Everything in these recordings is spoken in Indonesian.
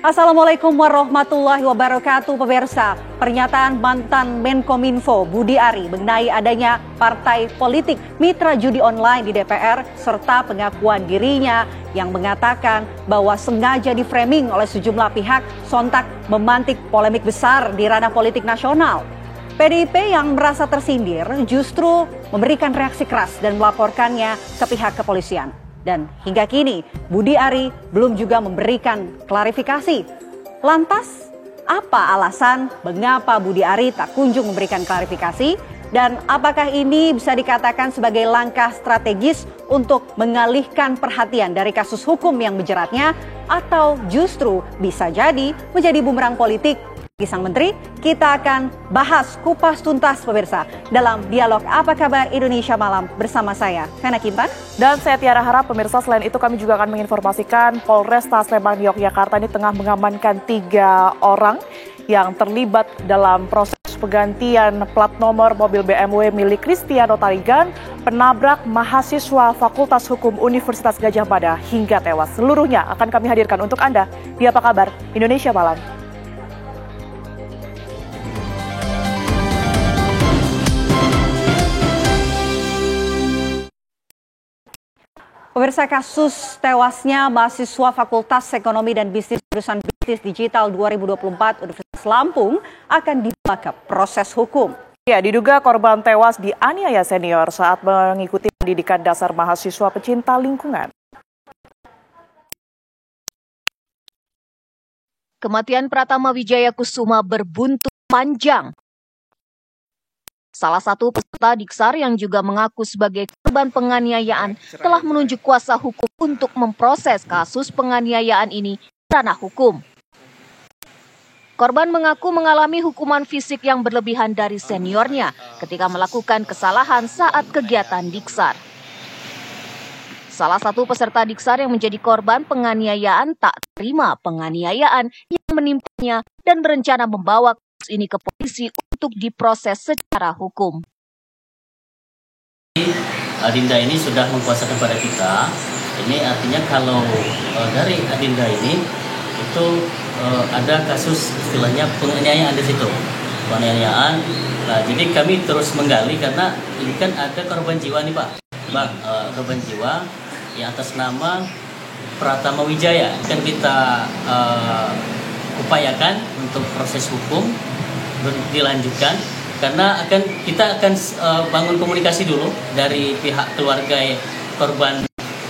Assalamualaikum warahmatullahi wabarakatuh, pemirsa. Pernyataan mantan Menkominfo Budi Ari mengenai adanya partai politik mitra judi online di DPR serta pengakuan dirinya yang mengatakan bahwa sengaja diframing oleh sejumlah pihak sontak memantik polemik besar di ranah politik nasional. PDIP yang merasa tersindir justru memberikan reaksi keras dan melaporkannya ke pihak kepolisian. Dan hingga kini Budi Ari belum juga memberikan klarifikasi. Lantas apa alasan mengapa Budi Ari tak kunjung memberikan klarifikasi? Dan apakah ini bisa dikatakan sebagai langkah strategis untuk mengalihkan perhatian dari kasus hukum yang menjeratnya? Atau justru bisa jadi menjadi bumerang politik bagi sang menteri? Kita akan bahas kupas tuntas, pemirsa, dalam dialog Apa Kabar Indonesia Malam bersama saya, Vena Kintan. Dan saya Tiara Harap, pemirsa. Selain itu kami juga akan menginformasikan Polresta Sleman, Yogyakarta ini tengah mengamankan 3 orang yang terlibat dalam proses penggantian plat nomor mobil BMW milik Cristiano Tarigan, penabrak mahasiswa Fakultas Hukum Universitas Gadjah Mada hingga tewas. Seluruhnya akan kami hadirkan untuk Anda di Apa Kabar Indonesia Malam. Pemirsa, kasus tewasnya mahasiswa Fakultas Ekonomi dan Bisnis jurusan Bisnis Digital 2024 Universitas Lampung akan dibawa ke proses hukum. Ya, diduga korban tewas dianiaya senior saat mengikuti pendidikan dasar mahasiswa pecinta lingkungan. Kematian Pratama Wijaya Kusuma berbuntut panjang. Salah satu peserta Diksar yang juga mengaku sebagai korban penganiayaan telah menunjuk kuasa hukum untuk memproses kasus penganiayaan ini di ranah hukum. Korban mengaku mengalami hukuman fisik yang berlebihan dari seniornya ketika melakukan kesalahan saat kegiatan Diksar. Salah satu peserta Diksar yang menjadi korban penganiayaan tak terima penganiayaan yang menimpanya dan berencana membawa kasus ini ke polisi untuk diproses secara hukum. Adinda ini sudah mengkuasakan pada kita. Ini artinya kalau dari Adinda ini itu ada kasus istilahnya penganiayaan di situ. Penganiayaan. Nah, jadi kami terus menggali karena ini kan ada korban jiwa nih, Pak. Korban jiwa yang atas nama Pratama Wijaya. Kan kita upayakan untuk proses hukum dilanjutkan karena kita akan bangun komunikasi dulu dari pihak keluarga korban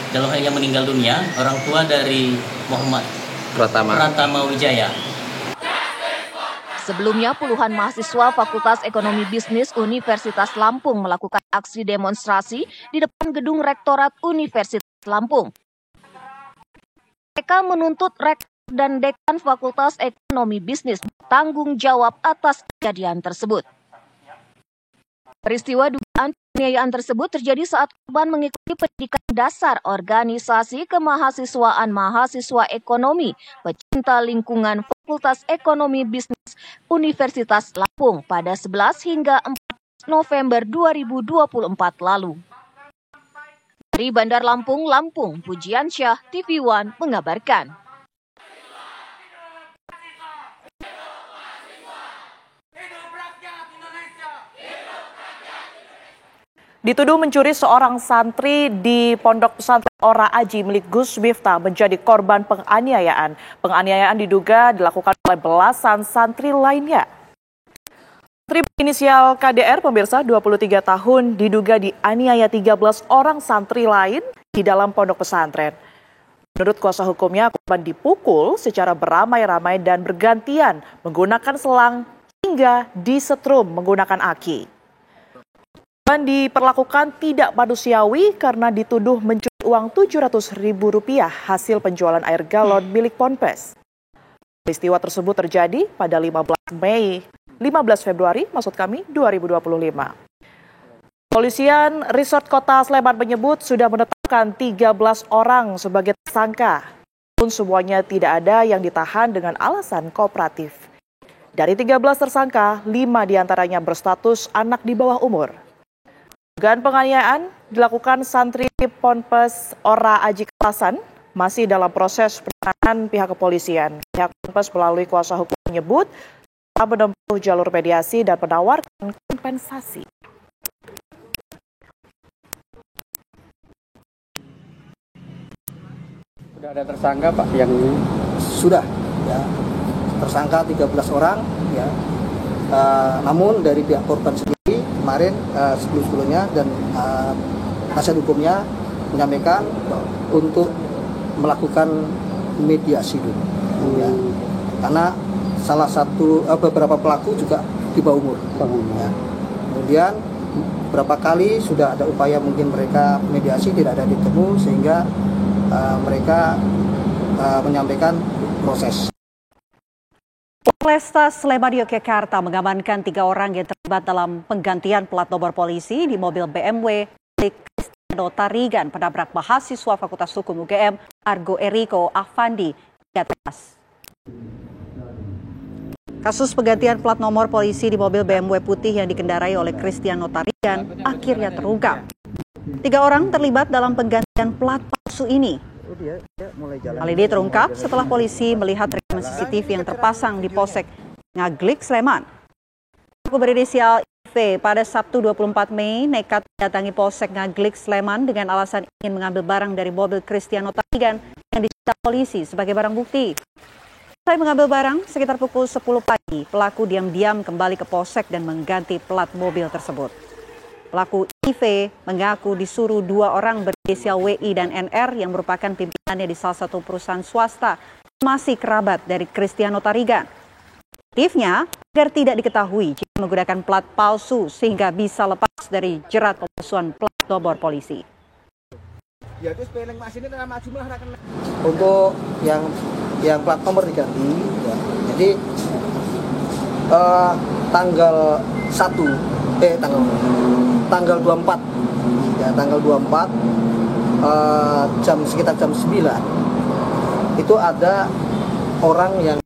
dalam hal yang meninggal dunia, orang tua dari Muhammad Pratama Wijaya. Sebelumnya puluhan mahasiswa Fakultas Ekonomi Bisnis Universitas Lampung melakukan aksi demonstrasi di depan gedung Rektorat Universitas Lampung. Mereka menuntut rektor dan dekan Fakultas Ekonomi Bisnis bertanggung jawab atas kejadian tersebut. Peristiwa dugaan penganiayaan tersebut terjadi saat korban mengikuti pendidikan dasar organisasi kemahasiswaan mahasiswa ekonomi pecinta lingkungan Fakultas Ekonomi Bisnis Universitas Lampung pada 11 hingga 4 November 2024 lalu. Dari Bandar Lampung, Pujiansyah, TV One mengabarkan. Dituduh mencuri seorang santri di Pondok Pesantren Ora Aji milik Gus Miftah menjadi korban penganiayaan. Penganiayaan diduga dilakukan oleh belasan santri lainnya. Santri inisial KDR, pemirsa, 23 tahun, diduga dianiaya 13 orang santri lain di dalam pondok pesantren. Menurut kuasa hukumnya, korban dipukul secara beramai-ramai dan bergantian menggunakan selang hingga disetrum menggunakan aki. Korban diperlakukan tidak manusiawi karena dituduh mencuri uang Rp700.000 hasil penjualan air galon milik Ponpes. Peristiwa tersebut terjadi pada 15 Februari 2025. Kepolisian Resort Kota Sleman menyebut sudah menetapkan 13 orang sebagai tersangka. Namun semuanya tidak ada yang ditahan dengan alasan kooperatif. Dari 13 tersangka, 5 diantaranya berstatus anak di bawah umur. Dugaan penganiayaan dilakukan santri Ponpes Ora Aji Kelasan masih dalam proses penanganan penanganan pihak kepolisian. Pihak Ponpes melalui kuasa hukum menyebut telah menempuh jalur mediasi dan menawarkan kompensasi. Sudah ada tersangka Pak yang sudah ya, tersangka 13 orang ya. Namun dari pihak korban sendiri kemarin sebelumnya dan nasihat hukumnya menyampaikan untuk melakukan mediasi dulu ya. Karena salah satu beberapa pelaku juga di bawah umur ya. Kemudian beberapa kali sudah ada upaya mungkin mereka mediasi tidak ada ditemu sehingga mereka menyampaikan proses. Polresta Sleman Yogyakarta mengamankan 3 orang yang terlibat dalam penggantian plat nomor polisi di mobil BMW milik Cristiano Tarigan penabrak mahasiswa Fakultas Hukum UGM Argo Eriko Afandi di atas. Kasus penggantian plat nomor polisi di mobil BMW putih yang dikendarai oleh Cristiano Tarigan akhirnya terungkap. 3 orang terlibat dalam penggantian plat palsu ini. Hal ini terungkap setelah polisi melihat rekaman CCTV yang terpasang di Polsek Ngaglik, Sleman. Pelaku berinisial IV pada Sabtu 24 Mei nekat mendatangi Polsek Ngaglik, Sleman dengan alasan ingin mengambil barang dari mobil Cristiano Tarigan yang disita polisi sebagai barang bukti. Setelah mengambil barang, sekitar pukul 10 pagi, pelaku diam-diam kembali ke Polsek dan mengganti plat mobil tersebut. Pelaku IV mengaku disuruh 2 orang berinisial WI dan NR yang merupakan pimpinannya di salah satu perusahaan swasta masih kerabat dari Cristiano Tarigan. Motifnya agar tidak diketahui jika menggunakan plat palsu sehingga bisa lepas dari jerat pemalsuan plat nomor polisi. Untuk yang plat nomor diganti, ya. Jadi tanggal 24 ya, tanggal 24 sekitar jam 9 itu ada orang yang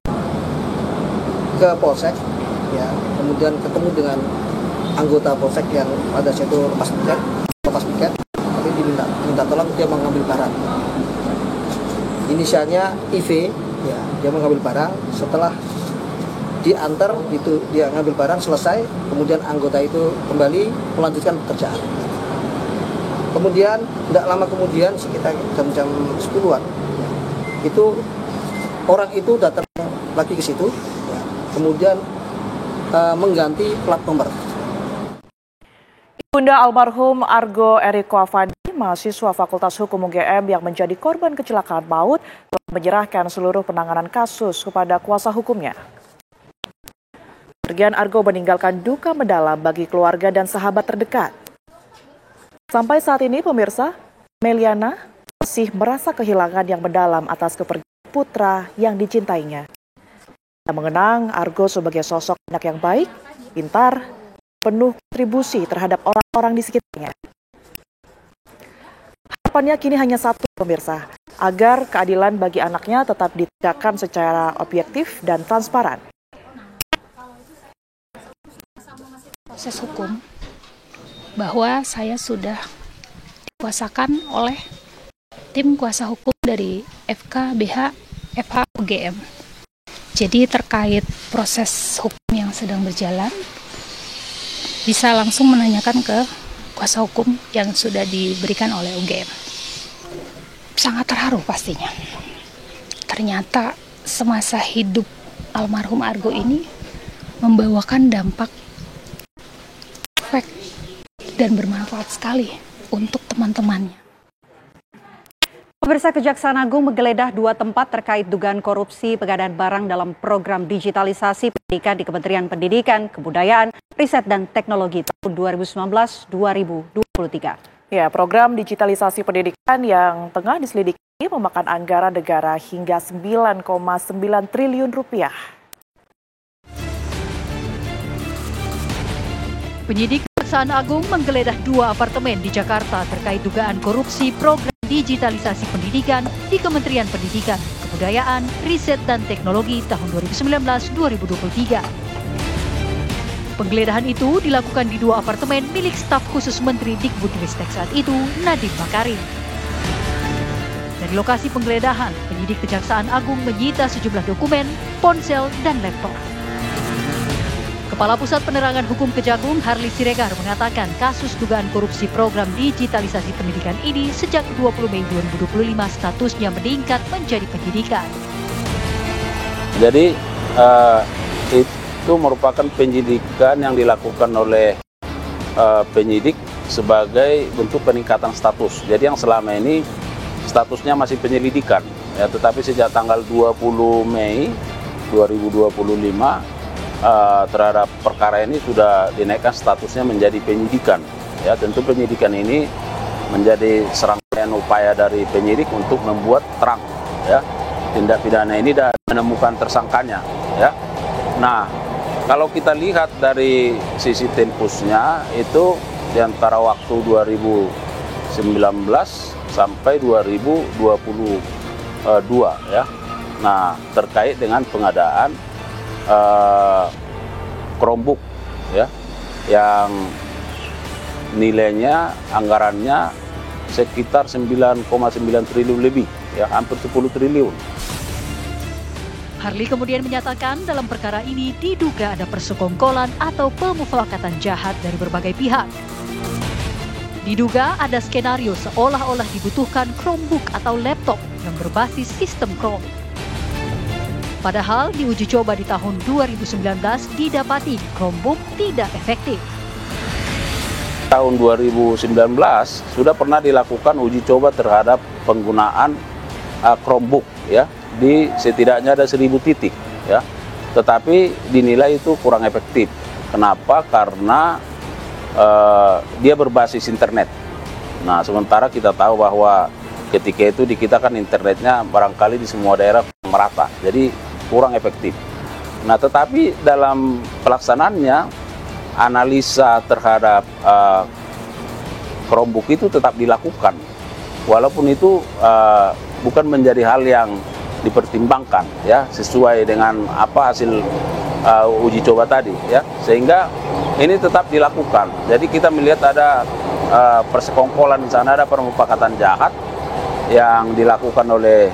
ke Polsek ya, kemudian ketemu dengan anggota Polsek yang pada saat itu lepas piket, tapi diminta tolong dia mengambil barang. Inisialnya IV ya, dia mengambil barang. Setelah diantar itu dia ngambil barang selesai, kemudian anggota itu kembali melanjutkan pekerjaan. Kemudian tidak lama kemudian sekitar jam 10-an itu orang itu datang lagi ke situ ya, kemudian mengganti plat nomor. Bunda almarhum Argo Eriko Afandi, mahasiswa Fakultas Hukum UGM yang menjadi korban kecelakaan maut, telah menyerahkan seluruh penanganan kasus kepada kuasa hukumnya. Kepergian Argo meninggalkan duka mendalam bagi keluarga dan sahabat terdekat. Sampai saat ini pemirsa, Meliana masih merasa kehilangan yang mendalam atas kepergian putra yang dicintainya. Dia mengenang Argo sebagai sosok anak yang baik, pintar, penuh kontribusi terhadap orang-orang di sekitarnya. Harapannya kini hanya satu pemirsa, agar keadilan bagi anaknya tetap ditegakkan secara objektif dan transparan. Proses hukum bahwa saya sudah dikuasakan oleh tim kuasa hukum dari FKBH FH UGM. Jadi terkait proses hukum yang sedang berjalan, bisa langsung menanyakan ke kuasa hukum yang sudah diberikan oleh UGM. Sangat terharu pastinya. Ternyata semasa hidup almarhum Argo ini membawakan dampak efek dan bermanfaat sekali untuk teman-temannya. Pemirsa, Kejaksaan Agung menggeledah 2 tempat terkait dugaan korupsi pengadaan barang dalam program digitalisasi pendidikan di Kementerian Pendidikan, Kebudayaan, Riset dan Teknologi tahun 2019-2023. Ya, program digitalisasi pendidikan yang tengah diselidiki memakan anggaran negara hingga 9,9 triliun rupiah. Penyidik Kejaksaan Agung menggeledah 2 apartemen di Jakarta terkait dugaan korupsi program digitalisasi pendidikan di Kementerian Pendidikan, Kebudayaan, Riset dan Teknologi tahun 2019-2023. Penggeledahan itu dilakukan di 2 apartemen milik staf khusus Menteri Dikbudristek saat itu, Nadiem Makarim. Dari lokasi penggeledahan, penyidik Kejaksaan Agung menyita sejumlah dokumen, ponsel, dan laptop. Kepala Pusat Penerangan Hukum Kejagung, Harli Siregar, mengatakan kasus dugaan korupsi program digitalisasi pendidikan ini sejak 20 Mei 2025 statusnya meningkat menjadi penyidikan. Jadi itu merupakan penyidikan yang dilakukan oleh penyidik sebagai bentuk peningkatan status. Jadi yang selama ini statusnya masih penyelidikan, ya, tetapi sejak tanggal 20 Mei 2025 terhadap perkara ini sudah dinaikkan statusnya menjadi penyidikan. Ya, tentu penyidikan ini menjadi serangkaian upaya dari penyidik untuk membuat terang, ya, tindak pidana ini dan menemukan tersangkanya. Ya, nah kalau kita lihat dari sisi tempusnya itu di antara waktu 2019 sampai 2022, ya. Nah, terkait dengan pengadaan Chromebook, ya, yang nilainya, anggarannya sekitar 9,9 triliun lebih, ya, hampir 10 triliun. Harli kemudian menyatakan dalam perkara ini diduga ada persekongkolan atau pemufakatan jahat dari berbagai pihak. Diduga ada skenario seolah-olah dibutuhkan Chromebook atau laptop yang berbasis sistem Chrome. Padahal di uji coba di tahun 2019 didapati Chromebook tidak efektif. Tahun 2019 sudah pernah dilakukan uji coba terhadap penggunaan Chromebook, ya, di setidaknya ada 1000 titik, ya. Tetapi dinilai itu kurang efektif. Kenapa? Karena dia berbasis internet. Nah, sementara kita tahu bahwa ketika itu di kita kan internetnya barangkali di semua daerah merata. Jadi kurang efektif. Nah, tetapi dalam pelaksanaannya analisa terhadap Chromebook itu tetap dilakukan, walaupun itu bukan menjadi hal yang dipertimbangkan, ya, sesuai dengan apa hasil uji coba tadi, ya, sehingga ini tetap dilakukan. Jadi kita melihat ada persekongkolan di sana, ada permufakatan jahat yang dilakukan oleh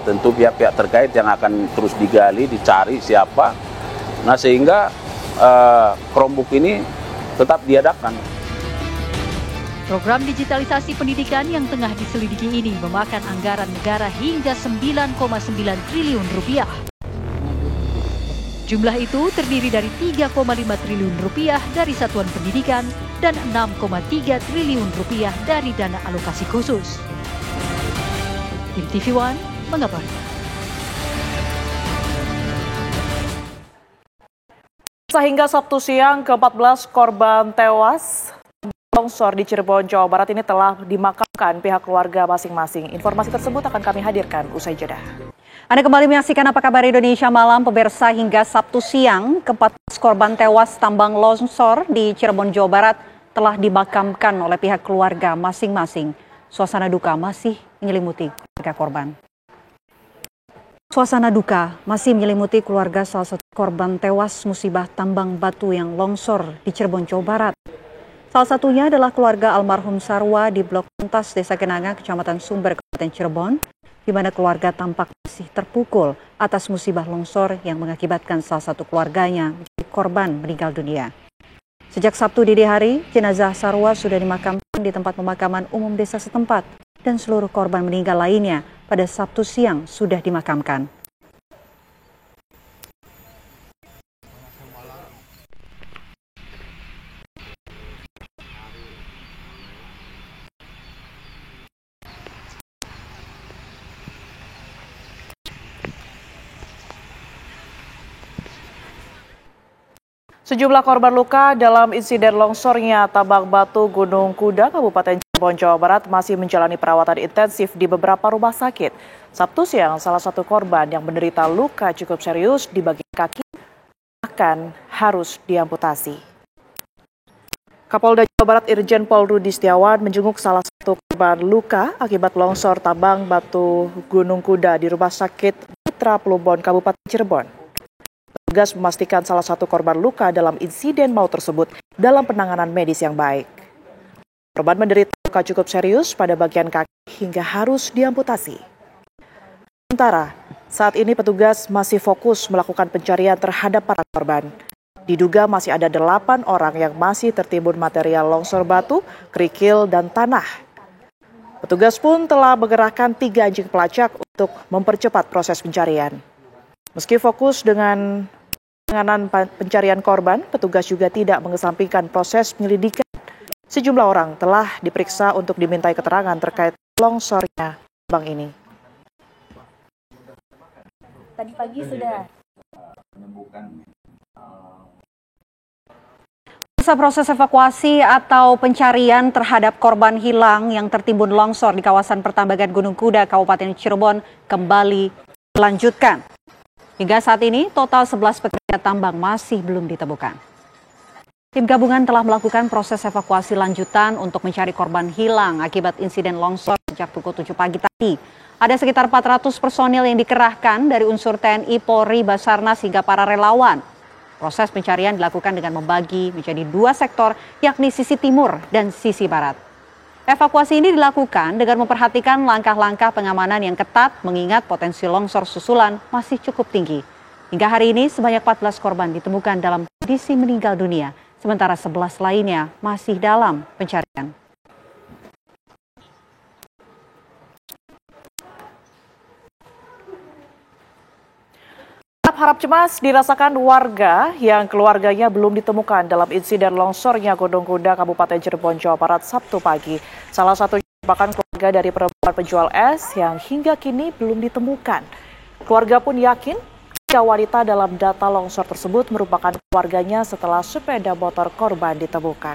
tentu pihak-pihak terkait yang akan terus digali, dicari siapa. Nah, sehingga Chromebook ini tetap diadakan. Program digitalisasi pendidikan yang tengah diselidiki ini memakan anggaran negara hingga 9,9 triliun rupiah. Jumlah itu terdiri dari 3,5 triliun rupiah dari satuan pendidikan dan 6,3 triliun rupiah dari dana alokasi khusus. Tim TV One mengabarkan. Sehingga Sabtu siang, ke-14 korban tewas longsor di Cirebon, Jawa Barat ini telah dimakamkan pihak keluarga masing-masing. Informasi tersebut akan kami hadirkan usai jeda. Anda kembali menyaksikan Apa Kabar Indonesia Malam, pemirsa. Hingga Sabtu siang, ke-14 korban tewas tambang longsor di Cirebon, Jawa Barat telah dimakamkan oleh pihak keluarga masing-masing. Suasana duka masih menyelimuti keluarga korban. Suasana duka masih menyelimuti keluarga salah satu korban tewas musibah tambang batu yang longsor di Cirebon, Jawa Barat. Salah satunya adalah keluarga almarhum Sarwa di Blok Tuntas, Desa Kenanga, Kecamatan Sumber, Kabupaten Cirebon, di mana keluarga tampak masih terpukul atas musibah longsor yang mengakibatkan salah satu keluarganya menjadi korban meninggal dunia. Sejak Sabtu dini hari, jenazah Sarwa sudah dimakamkan di tempat pemakaman umum desa setempat dan seluruh korban meninggal lainnya pada Sabtu siang sudah dimakamkan. Sejumlah korban luka dalam insiden longsornya tambang batu Gunung Kuda, Kabupaten Cirebon, Jawa Barat masih menjalani perawatan intensif di beberapa rumah sakit. Sabtu siang, salah satu korban yang menderita luka cukup serius di bagian kaki akan harus diamputasi. Kapolda Jawa Barat Irjen Pol Rudi Setiawan menjenguk salah satu korban luka akibat longsor tambang batu Gunung Kuda di Rumah Sakit Mitra Plumbon, Kabupaten Cirebon. Petugas memastikan salah satu korban luka dalam insiden maut tersebut dalam penanganan medis yang baik. Korban menderita luka cukup serius pada bagian kaki hingga harus diamputasi. Sementara, saat ini petugas masih fokus melakukan pencarian terhadap para korban. Diduga masih ada 8 orang yang masih tertimbun material longsor batu, kerikil, dan tanah. Petugas pun telah mengerahkan 3 anjing pelacak untuk mempercepat proses pencarian. Meski fokus dengan penanganan pencarian korban, petugas juga tidak mengesampingkan proses penyelidikan. Sejumlah orang telah diperiksa untuk dimintai keterangan terkait longsornya lubang ini. Tadi pagi sudah Proses evakuasi atau pencarian terhadap korban hilang yang tertimbun longsor di kawasan pertambangan Gunung Kuda, Kabupaten Cirebon kembali dilanjutkan. Hingga saat ini, total 11 pekerja tambang masih belum ditemukan. Tim gabungan telah melakukan proses evakuasi lanjutan untuk mencari korban hilang akibat insiden longsor sejak pukul 7 pagi tadi. Ada sekitar 400 personil yang dikerahkan dari unsur TNI, Polri, Basarnas hingga para relawan. Proses pencarian dilakukan dengan membagi menjadi 2 sektor, yakni sisi timur dan sisi barat. Evakuasi ini dilakukan dengan memperhatikan langkah-langkah pengamanan yang ketat mengingat potensi longsor susulan masih cukup tinggi. Hingga hari ini sebanyak 14 korban ditemukan dalam kondisi meninggal dunia, sementara 11 lainnya masih dalam pencarian. Harap cemas dirasakan warga yang keluarganya belum ditemukan dalam insiden longsornya Gunung Kuda, Kabupaten Cirebon, Jawa Barat, Sabtu pagi. Salah satunya merupakan keluarga dari perempuan penjual es yang hingga kini belum ditemukan. Keluarga pun yakin jika wanita dalam data longsor tersebut merupakan keluarganya setelah sepeda motor korban ditemukan.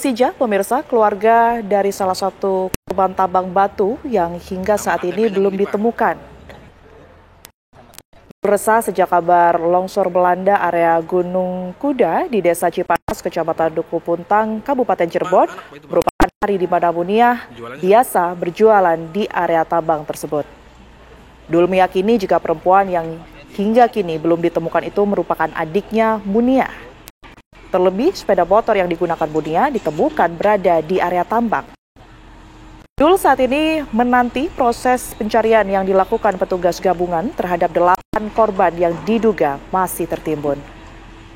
Sija, pemirsa, keluarga dari salah satu korban tambang batu yang hingga saat ini belum ditemukan. Resah sejak kabar longsor melanda area Gunung Kuda di Desa Cipanas, Kecamatan Duku Puntang, Kabupaten Cirebon, merupakan hari di mana Muniah biasa berjualan di area tambang tersebut. Dul meyakini jika perempuan yang hingga kini belum ditemukan itu merupakan adiknya Muniah. Terlebih, sepeda motor yang digunakan Muniah ditemukan berada di area tambang. Dul saat ini menanti proses pencarian yang dilakukan petugas gabungan terhadap 8 korban yang diduga masih tertimbun.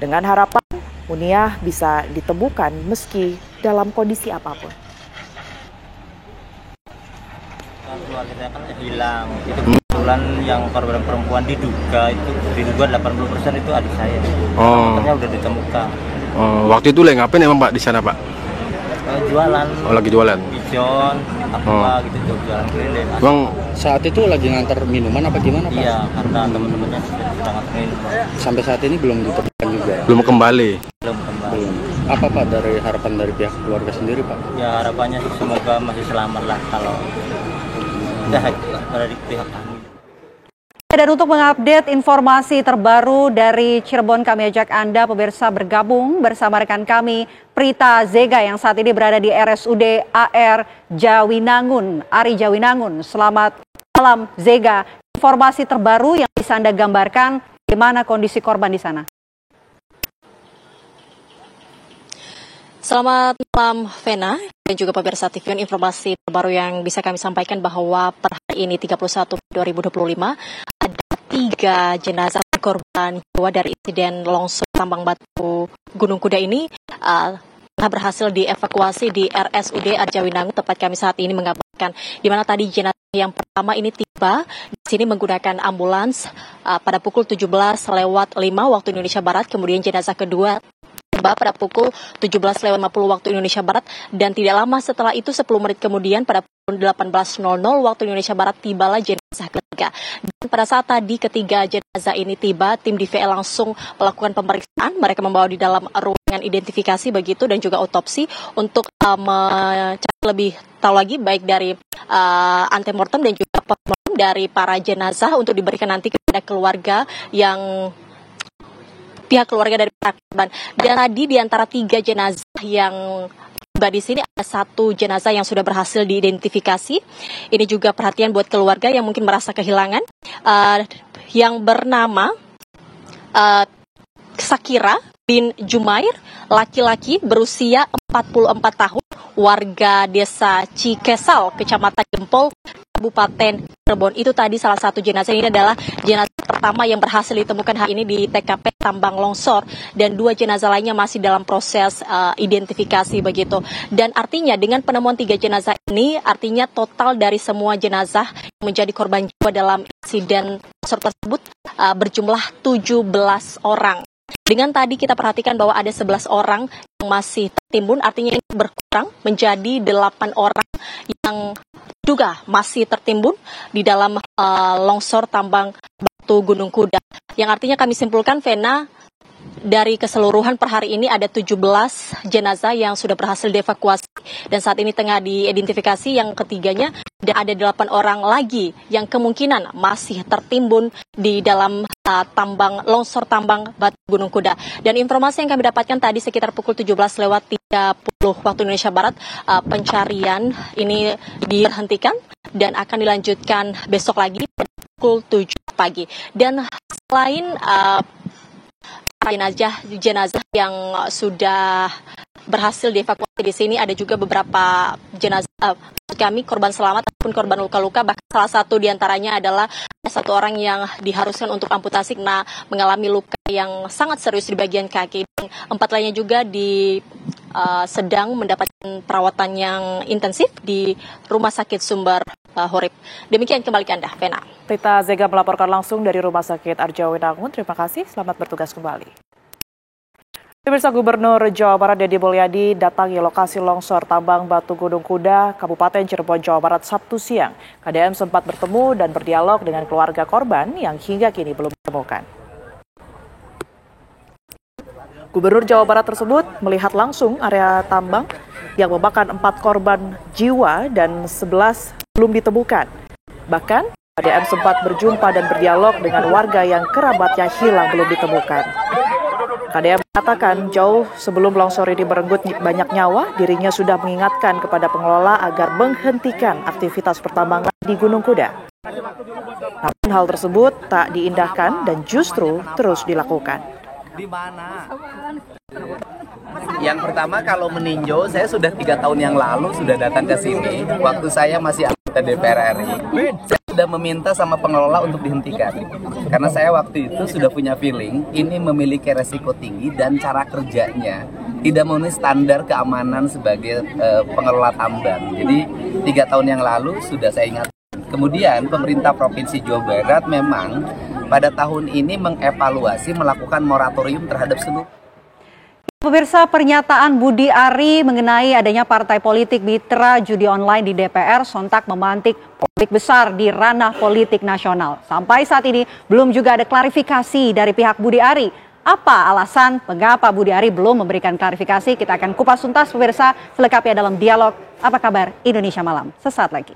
Dengan harapan Muniah bisa ditemukan meski dalam kondisi apapun. Keluarga saya kan hilang, itu kebetulan yang korban perempuan diduga 80% itu adik saya. Ternyata udah ditemukan. Waktu itu lagi ngapain emang Pak di sana Pak? Jualan. Oh, lagi jualan. Pijon, apa gitu jualan keliling. Bang, saat itu lagi ngantar minuman apa gimana Pak? Iya, karena teman-temannya sudah ngantar minuman. Sampai saat ini belum ditemukan juga. Belum kembali. Belum kembali. Belum. Apa Pak dari harapan dari pihak keluarga sendiri Pak? Ya harapannya semoga masih selamat lah kalau dari pihak kami. Dan untuk mengupdate informasi terbaru dari Cirebon, kami ajak Anda pemirsa bergabung bersama rekan kami Prita Zega yang saat ini berada di RSUD AR Jawinangun, Ari Jawinangun. Selamat malam Zega. Informasi terbaru yang bisa Anda gambarkan bagaimana kondisi korban di sana? Selamat malam Vena dan juga pemirsa TVN. Informasi terbaru yang bisa kami sampaikan bahwa per hari ini 31 2025 ada 3 jenazah korban jiwa dari insiden longsor tambang batu Gunung Kuda ini telah berhasil dievakuasi di RSUD Arjawinangun, tempat kami saat ini mengabarkan, di mana tadi jenazah yang pertama ini tiba di sini menggunakan ambulans pada pukul 17:05 waktu Indonesia Barat, kemudian jenazah kedua tiba pada pukul 17:50 waktu Indonesia Barat, dan tidak lama setelah itu 10 menit kemudian pada pukul 18:00 waktu Indonesia Barat tibalah jenazah ketiga. Dan pada saat tadi ketiga jenazah ini tiba, tim DVL langsung melakukan pemeriksaan. Mereka membawa di dalam ruangan identifikasi begitu dan juga otopsi untuk mencari lebih tahu lagi baik dari antemortem dan juga postmortem dari para jenazah untuk diberikan nanti kepada keluarga yang pihak keluarga dari para korban. Dan tadi di antara 3 jenazah yang tiba di sini ada 1 jenazah yang sudah berhasil diidentifikasi. Ini juga perhatian buat keluarga yang mungkin merasa kehilangan, yang bernama Sakira bin Jumair, laki-laki berusia 44 tahun, warga desa Cikesal, Kecamatan Gempol, Kabupaten Cirebon. Itu tadi salah satu jenazah. Ini adalah jenazah pertama yang berhasil ditemukan hari ini di TKP tambang longsor, dan 2 jenazah lainnya masih dalam proses identifikasi begitu. Dan artinya dengan penemuan 3 jenazah ini, artinya total dari semua jenazah yang menjadi korban jiwa dalam insiden longsor tersebut berjumlah 17 orang. Dengan tadi kita perhatikan bahwa ada 11 orang yang masih tertimbun, artinya ini berkurang menjadi 8 orang yang juga masih tertimbun di dalam longsor tambang batu Gunung Kuda. Yang artinya kami simpulkan, Vena, dari keseluruhan per hari ini ada 17 jenazah yang sudah berhasil dievakuasi dan saat ini tengah diidentifikasi yang ketiganya, dan ada 8 orang lagi yang kemungkinan masih tertimbun di dalam longsor tambang batu Gunung Kuda. Dan informasi yang kami dapatkan tadi sekitar pukul 17:30 waktu Indonesia Barat, pencarian ini dihentikan dan akan dilanjutkan besok lagi pukul 7 pagi. Dan selain jenazah yang sudah berhasil dievakuasi di sini, ada juga beberapa jenazah korban selamat ataupun korban luka-luka. Bahkan salah satu diantaranya adalah satu orang yang diharuskan untuk amputasi karena mengalami luka yang sangat serius di bagian kaki. Dan 4 lainnya juga sedang mendapatkan perawatan yang intensif di Rumah Sakit Sumber Horib. Demikian, kembali ke Anda, Vena. Rita Zega melaporkan langsung dari Rumah Sakit Arjawinangun. Terima kasih, selamat bertugas kembali. Pemirsa, Gubernur Jawa Barat Deddy Mulyadi datangi lokasi longsor tambang batu Gunung Kuda, Kabupaten Cirebon, Jawa Barat Sabtu siang. KDM sempat bertemu dan berdialog dengan keluarga korban yang hingga kini belum ditemukan. Gubernur Jawa Barat tersebut melihat langsung area tambang yang memakan 4 korban jiwa dan 11 belum ditemukan. Bahkan, KDM sempat berjumpa dan berdialog dengan warga yang kerabatnya hilang belum ditemukan. KDM mengatakan jauh sebelum longsor ini merenggut banyak nyawa, dirinya sudah mengingatkan kepada pengelola agar menghentikan aktivitas pertambangan di Gunung Kuda. Namun hal tersebut tak diindahkan dan justru terus dilakukan. Di mana? Yang pertama, kalau meninjau, saya sudah 3 tahun yang lalu sudah datang ke sini. Waktu saya masih anggota DPR RI, saya sudah meminta sama pengelola untuk dihentikan. Karena saya waktu itu sudah punya feeling, ini memiliki resiko tinggi dan cara kerjanya tidak memenuhi standar keamanan sebagai pengelola tambang. Jadi 3 tahun yang lalu sudah saya ingat. Kemudian pemerintah Provinsi Jawa Barat memang pada tahun ini mengevaluasi melakukan moratorium terhadap seluruh. Pemirsa, pernyataan Budi Ari mengenai adanya partai politik mitra judi online di DPR sontak memantik polemik besar di ranah politik nasional. Sampai saat ini belum juga ada klarifikasi dari pihak Budi Ari. Apa alasan mengapa Budi Ari belum memberikan klarifikasi? Kita akan kupas tuntas, pemirsa, selengkapnya dalam dialog Apa Kabar Indonesia Malam sesaat lagi.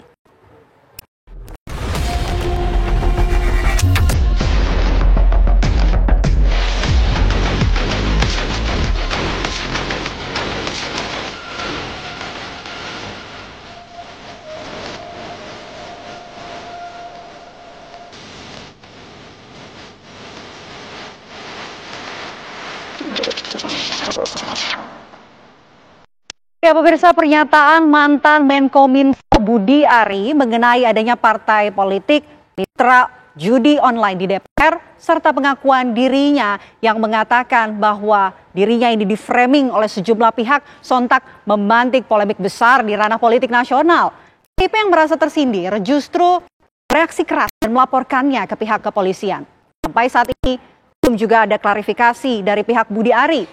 Ya, pemirsa, pernyataan mantan Menkominfo Budi Ari mengenai adanya partai politik mitra judi online di DPR serta pengakuan dirinya yang mengatakan bahwa dirinya ini di-framing oleh sejumlah pihak sontak memantik polemik besar di ranah politik nasional. PDIP yang merasa tersindir justru reaksi keras dan melaporkannya ke pihak kepolisian. Sampai saat ini belum juga ada klarifikasi dari pihak Budi Ari.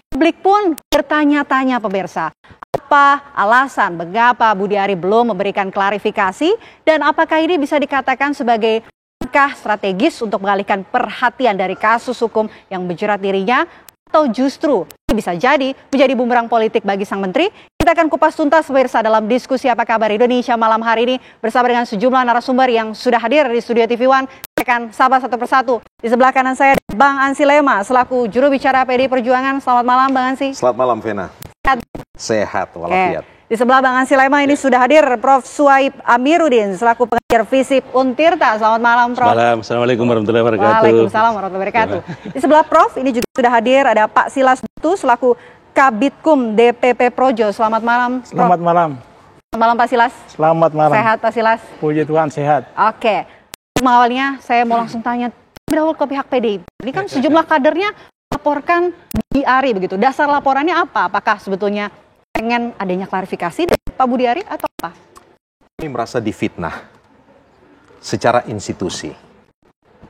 Publik pun bertanya-tanya, pemirsa, apa alasan mengapa Budi Ari belum memberikan klarifikasi dan apakah ini bisa dikatakan sebagai langkah strategis untuk mengalihkan perhatian dari kasus hukum yang menjerat dirinya, atau justru bisa jadi menjadi bumerang politik bagi sang menteri? Kita akan kupas tuntas, pemirsa, dalam diskusi Apa Kabar Indonesia malam hari ini bersama dengan sejumlah narasumber yang sudah hadir di studio TV One. Saya akan sapa satu persatu. Di sebelah kanan saya Bang Ansi Lema selaku juru bicara PDI Perjuangan. Selamat malam, Bang Ansi. Selamat malam, Vena. Sehat walafiat. Di sebelah Bang Ansi Lema ini sudah hadir Prof. Suhaib Amiruddin selaku pengajar FISIP Untirta. Selamat malam, Prof. Malam. Assalamualaikum warahmatullahi wabarakatuh. Waalaikumsalam warahmatullahi wabarakatuh. Di sebelah Prof ini juga sudah hadir ada Pak Silas Dutu selaku Kabitkum DPP Projo. Selamat malam. Selamat malam. Selamat malam Pak Silas. Selamat malam. Sehat Pak Silas? Puji Tuhan sehat. Oke. Awalnya saya mau langsung tanya dahulu ke pihak PDIP. Ini kan sejumlah kadernya laporkan Budi Ari begitu. Dasar laporannya apa? Apakah sebetulnya pengen adanya klarifikasi dari Pak Budi Ari atau apa? Kami merasa difitnah secara institusi.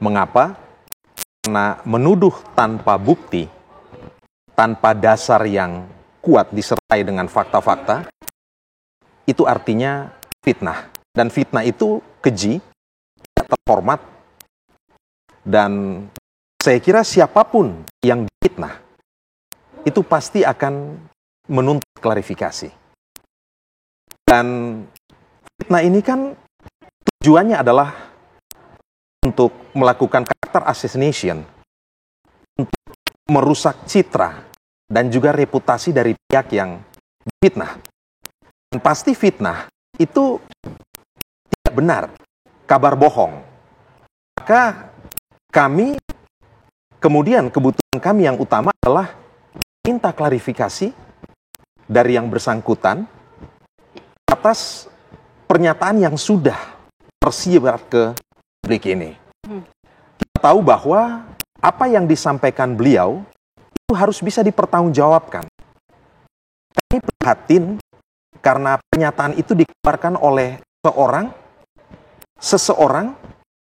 Mengapa? Karena menuduh tanpa bukti, tanpa dasar yang kuat disertai dengan fakta-fakta, itu artinya fitnah. Dan fitnah itu keji, tidak terhormat, dan saya kira siapapun yang difitnah, itu pasti akan menuntut klarifikasi. Dan fitnah ini kan tujuannya adalah untuk melakukan karakter assassination, untuk merusak citra dan juga reputasi dari pihak yang fitnah. Dan pasti fitnah itu tidak benar, kabar bohong. Maka kami, kemudian kebutuhan kami yang utama adalah minta klarifikasi dari yang bersangkutan atas pernyataan yang sudah tersebar ke publik ini. Kita tahu bahwa apa yang disampaikan beliau itu harus bisa dipertanggungjawabkan. Kami prihatin karena pernyataan itu dikeluarkan oleh seseorang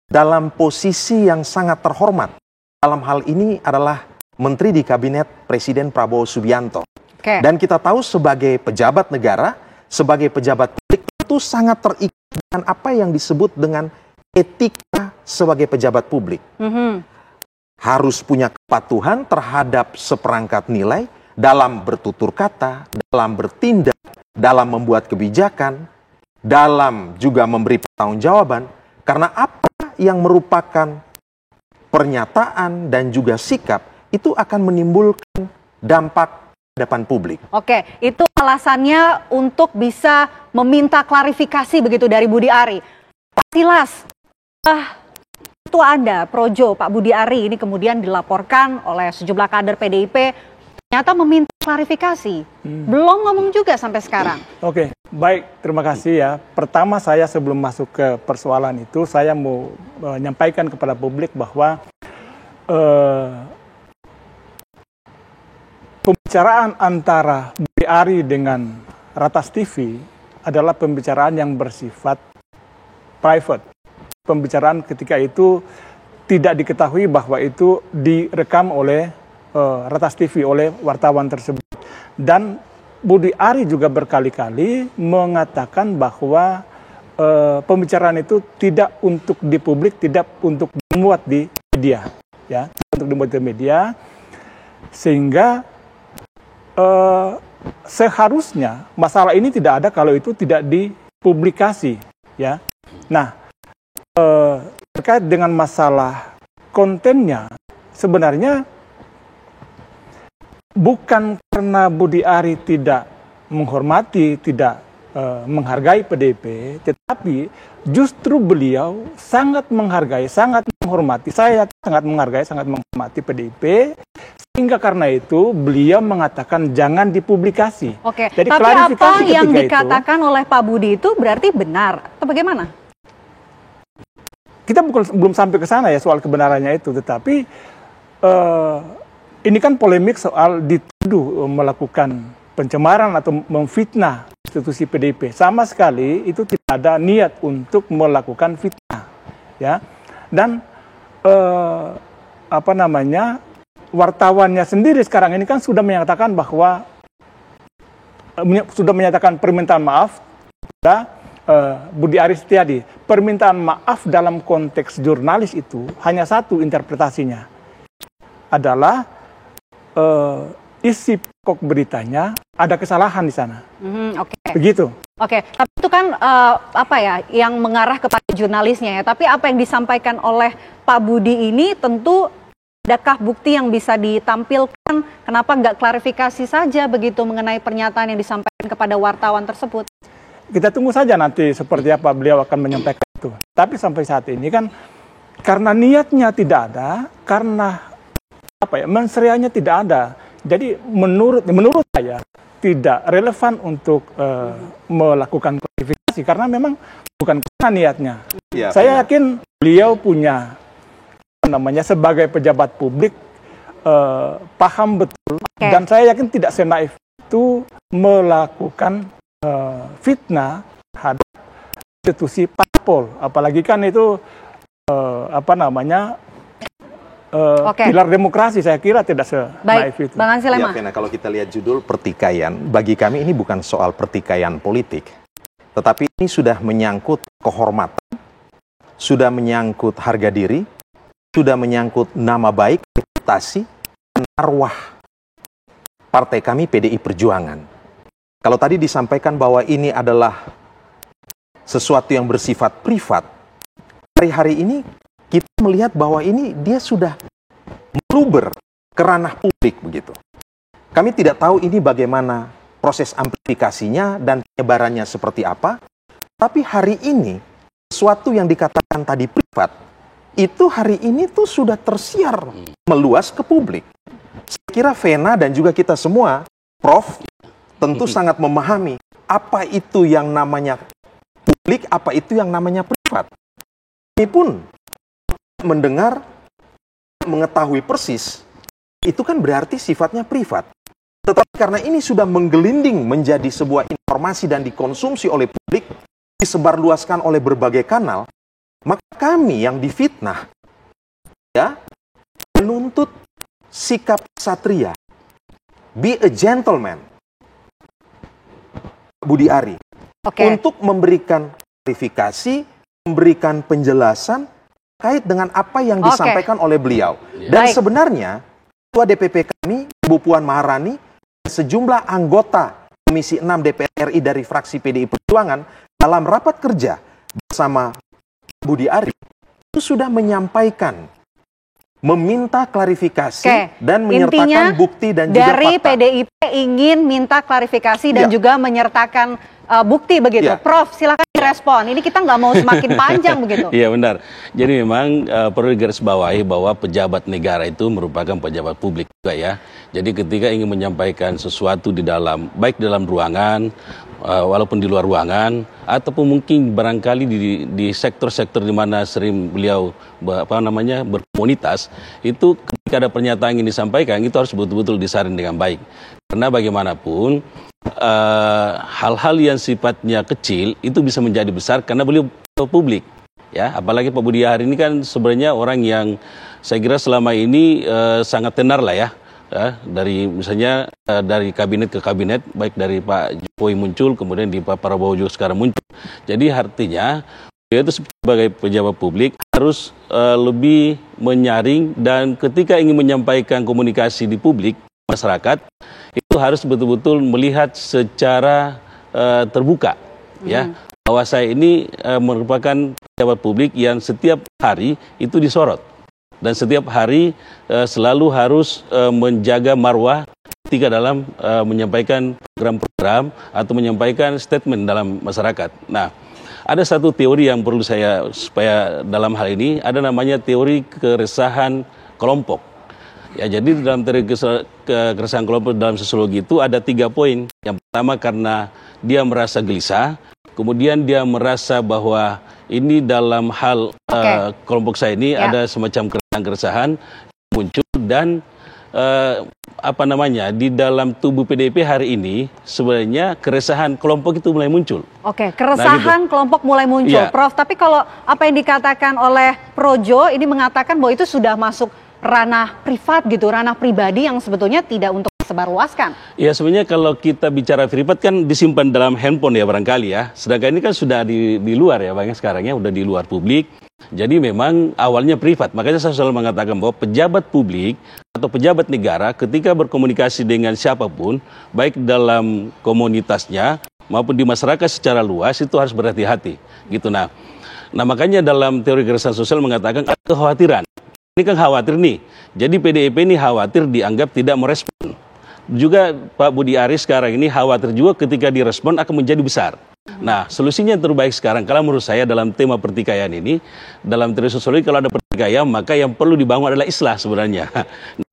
dalam posisi yang sangat terhormat. Dalam hal ini adalah Menteri di Kabinet Presiden Prabowo Subianto. Dan kita tahu sebagai pejabat negara, sebagai pejabat publik itu sangat terikat dengan apa yang disebut dengan etika sebagai pejabat publik. Harus punya kepatuhan terhadap seperangkat nilai dalam bertutur kata, dalam bertindak, dalam membuat kebijakan, dalam juga memberi pertanggungjawaban. Karena apa yang merupakan pernyataan dan juga sikap itu akan menimbulkan dampak depan publik. Oke, itu alasannya untuk bisa meminta klarifikasi begitu dari Budi Ari. Pak Silas, itu Anda, Projo, Pak Budi Ari ini kemudian dilaporkan oleh sejumlah kader PDIP ternyata meminta klarifikasi. Belum ngomong juga sampai sekarang. Oke, baik, terima kasih ya. Pertama saya sebelum masuk ke persoalan itu, saya mau menyampaikan kepada publik bahwa pembicaraan antara Budi Ari dengan Ratas TV adalah pembicaraan yang bersifat private. Pembicaraan ketika itu tidak diketahui bahwa itu direkam oleh Ratas TV, oleh wartawan tersebut. Dan Budi Ari juga berkali-kali mengatakan bahwa pembicaraan itu tidak untuk di publik, tidak untuk dimuat di media, ya, untuk dimuat di media, sehingga seharusnya masalah ini tidak ada kalau itu tidak dipublikasi, ya. Nah, terkait dengan masalah kontennya, sebenarnya bukan karena Budi Ari tidak menghormati, tidak menghargai PDIP, tetapi justru beliau sangat menghargai, sangat menghormati, saya sangat menghargai, sangat menghormati PDIP, sehingga karena itu beliau mengatakan jangan dipublikasi. Oke, jadi tapi klarifikasi apa yang ketika dikatakan oleh Pak Budi itu berarti benar atau bagaimana? Kita belum sampai ke sana ya soal kebenarannya itu, tetapi ini kan polemik soal dituduh melakukan pencemaran atau memfitnah institusi PDIP. Sama sekali itu tidak ada niat untuk melakukan fitnah, ya. Dan wartawannya sendiri sekarang ini kan sudah menyatakan bahwa sudah menyatakan permintaan maaf kepada Budi Ari Setiadi. Permintaan maaf dalam konteks jurnalis itu hanya satu interpretasinya, adalah isi pokok beritanya ada kesalahan di sana. Begitu. Oke, tapi itu kan yang mengarah kepada jurnalisnya ya. Tapi apa yang disampaikan oleh Pak Budi ini tentu adakah bukti yang bisa ditampilkan? Kenapa nggak klarifikasi saja begitu mengenai pernyataan yang disampaikan kepada wartawan tersebut? Kita tunggu saja nanti seperti apa beliau akan menyampaikan itu. Tapi sampai saat ini kan karena niatnya tidak ada, karena menserianya tidak ada, Jadi menurut saya tidak relevan untuk melakukan klarifikasi karena memang bukan niatnya. Ya, saya yakin beliau punya sebagai pejabat publik paham betul dan saya yakin tidak senaif itu melakukan fitnah terhadap institusi parpol, apalagi kan itu pilar demokrasi. Saya kira tidak senaif itu. Bang Ansi Lema. Ya, kalau kita lihat judul pertikaian, bagi kami ini bukan soal pertikaian politik, tetapi ini sudah menyangkut kehormatan, sudah menyangkut harga diri, sudah menyangkut nama baik, reputasi, dan arwah partai kami PDI Perjuangan. Kalau tadi disampaikan bahwa ini adalah sesuatu yang bersifat privat, hari-hari ini kita melihat bahwa ini dia sudah meluber ke ranah publik begitu. Kami tidak tahu ini bagaimana proses amplifikasinya dan penyebarannya seperti apa, tapi hari ini sesuatu yang dikatakan tadi privat, itu hari ini tuh sudah tersiar meluas ke publik. Saya kira Vena dan juga kita semua, Prof, tentu sangat memahami apa itu yang namanya publik, apa itu yang namanya privat. Kami pun mendengar, mengetahui persis, itu kan berarti sifatnya privat. Tetapi karena ini sudah menggelinding menjadi sebuah informasi dan dikonsumsi oleh publik, disebarluaskan oleh berbagai kanal, maka kami yang difitnah, ya, menuntut sikap satria, be a gentleman, Budi Ari, untuk memberikan klarifikasi, memberikan penjelasan terkait dengan apa yang disampaikan oleh beliau. Dan sebenarnya Ketua DPP kami, Ibu Puan Maharani, sejumlah anggota Komisi 6 DPR RI dari fraksi PDI Perjuangan dalam rapat kerja bersama Budi Ari itu sudah menyampaikan, meminta klarifikasi dan menyertakan bukti dan juga dari fakta. PDIP ingin minta klarifikasi dan juga menyertakan bukti begitu. Prof, silakan direspon. Ini kita nggak mau semakin panjang begitu. Iya benar. Jadi memang perlu digarisbawahi bahwa pejabat negara itu merupakan pejabat publik juga ya. Jadi ketika ingin menyampaikan sesuatu di dalam, baik dalam ruangan, walaupun di luar ruangan, ataupun mungkin barangkali di sektor-sektor di mana sering beliau berkomunitas, itu ketika ada pernyataan yang disampaikan itu harus betul-betul disaring dengan baik. Karena bagaimanapun hal-hal yang sifatnya kecil itu bisa menjadi besar karena beliau publik, ya. Apalagi Pak Budi Ari ini kan sebenarnya orang yang saya kira selama ini sangat tenar lah ya. Dari misalnya dari kabinet ke kabinet, baik dari Pak Jokowi muncul, kemudian di Pak Prabowo juga sekarang muncul. Jadi artinya dia itu sebagai pejabat publik harus lebih menyaring, dan ketika ingin menyampaikan komunikasi di publik masyarakat itu harus betul-betul melihat secara terbuka, ya, bahwa saya ini merupakan pejabat publik yang setiap hari itu disorot. Dan setiap hari selalu harus menjaga marwah ketika dalam menyampaikan program-program atau menyampaikan statement dalam masyarakat. Nah, ada satu teori yang perlu supaya dalam hal ini ada namanya teori keresahan kelompok. Ya, jadi dalam teori keresahan kelompok dalam sosiologi itu ada 3 poin. Yang pertama karena dia merasa gelisah, kemudian dia merasa bahwa ini dalam hal kelompok saya ini ada semacam keresahan muncul, dan di dalam tubuh PDIP hari ini sebenarnya keresahan kelompok itu mulai muncul. Keresahan kelompok mulai muncul, Prof. Tapi kalau apa yang dikatakan oleh Projo ini mengatakan bahwa itu sudah masuk ranah privat gitu, ranah pribadi yang sebetulnya tidak untuk disebarluaskan. Ya, sebenarnya kalau kita bicara privat kan disimpan dalam handphone ya barangkali ya. Sedangkan ini kan sudah di luar ya Bang, sekarang ya udah di luar publik. Jadi memang awalnya privat. Makanya saya selalu mengatakan bahwa pejabat publik atau pejabat negara ketika berkomunikasi dengan siapapun, baik dalam komunitasnya maupun di masyarakat secara luas, itu harus berhati-hati gitu. Nah makanya dalam teori keresahan sosial mengatakan ada kekhawatiran. Ini kan khawatir nih. Jadi PDIP ini khawatir dianggap tidak merespon. Juga Pak Budi Ari sekarang ini khawatir juga ketika direspon akan menjadi besar. Nah, solusinya yang terbaik sekarang kalau menurut saya dalam tema pertikaian ini, dalam teori sosiologi kalau ada ya, maka yang perlu dibangun adalah islah sebenarnya.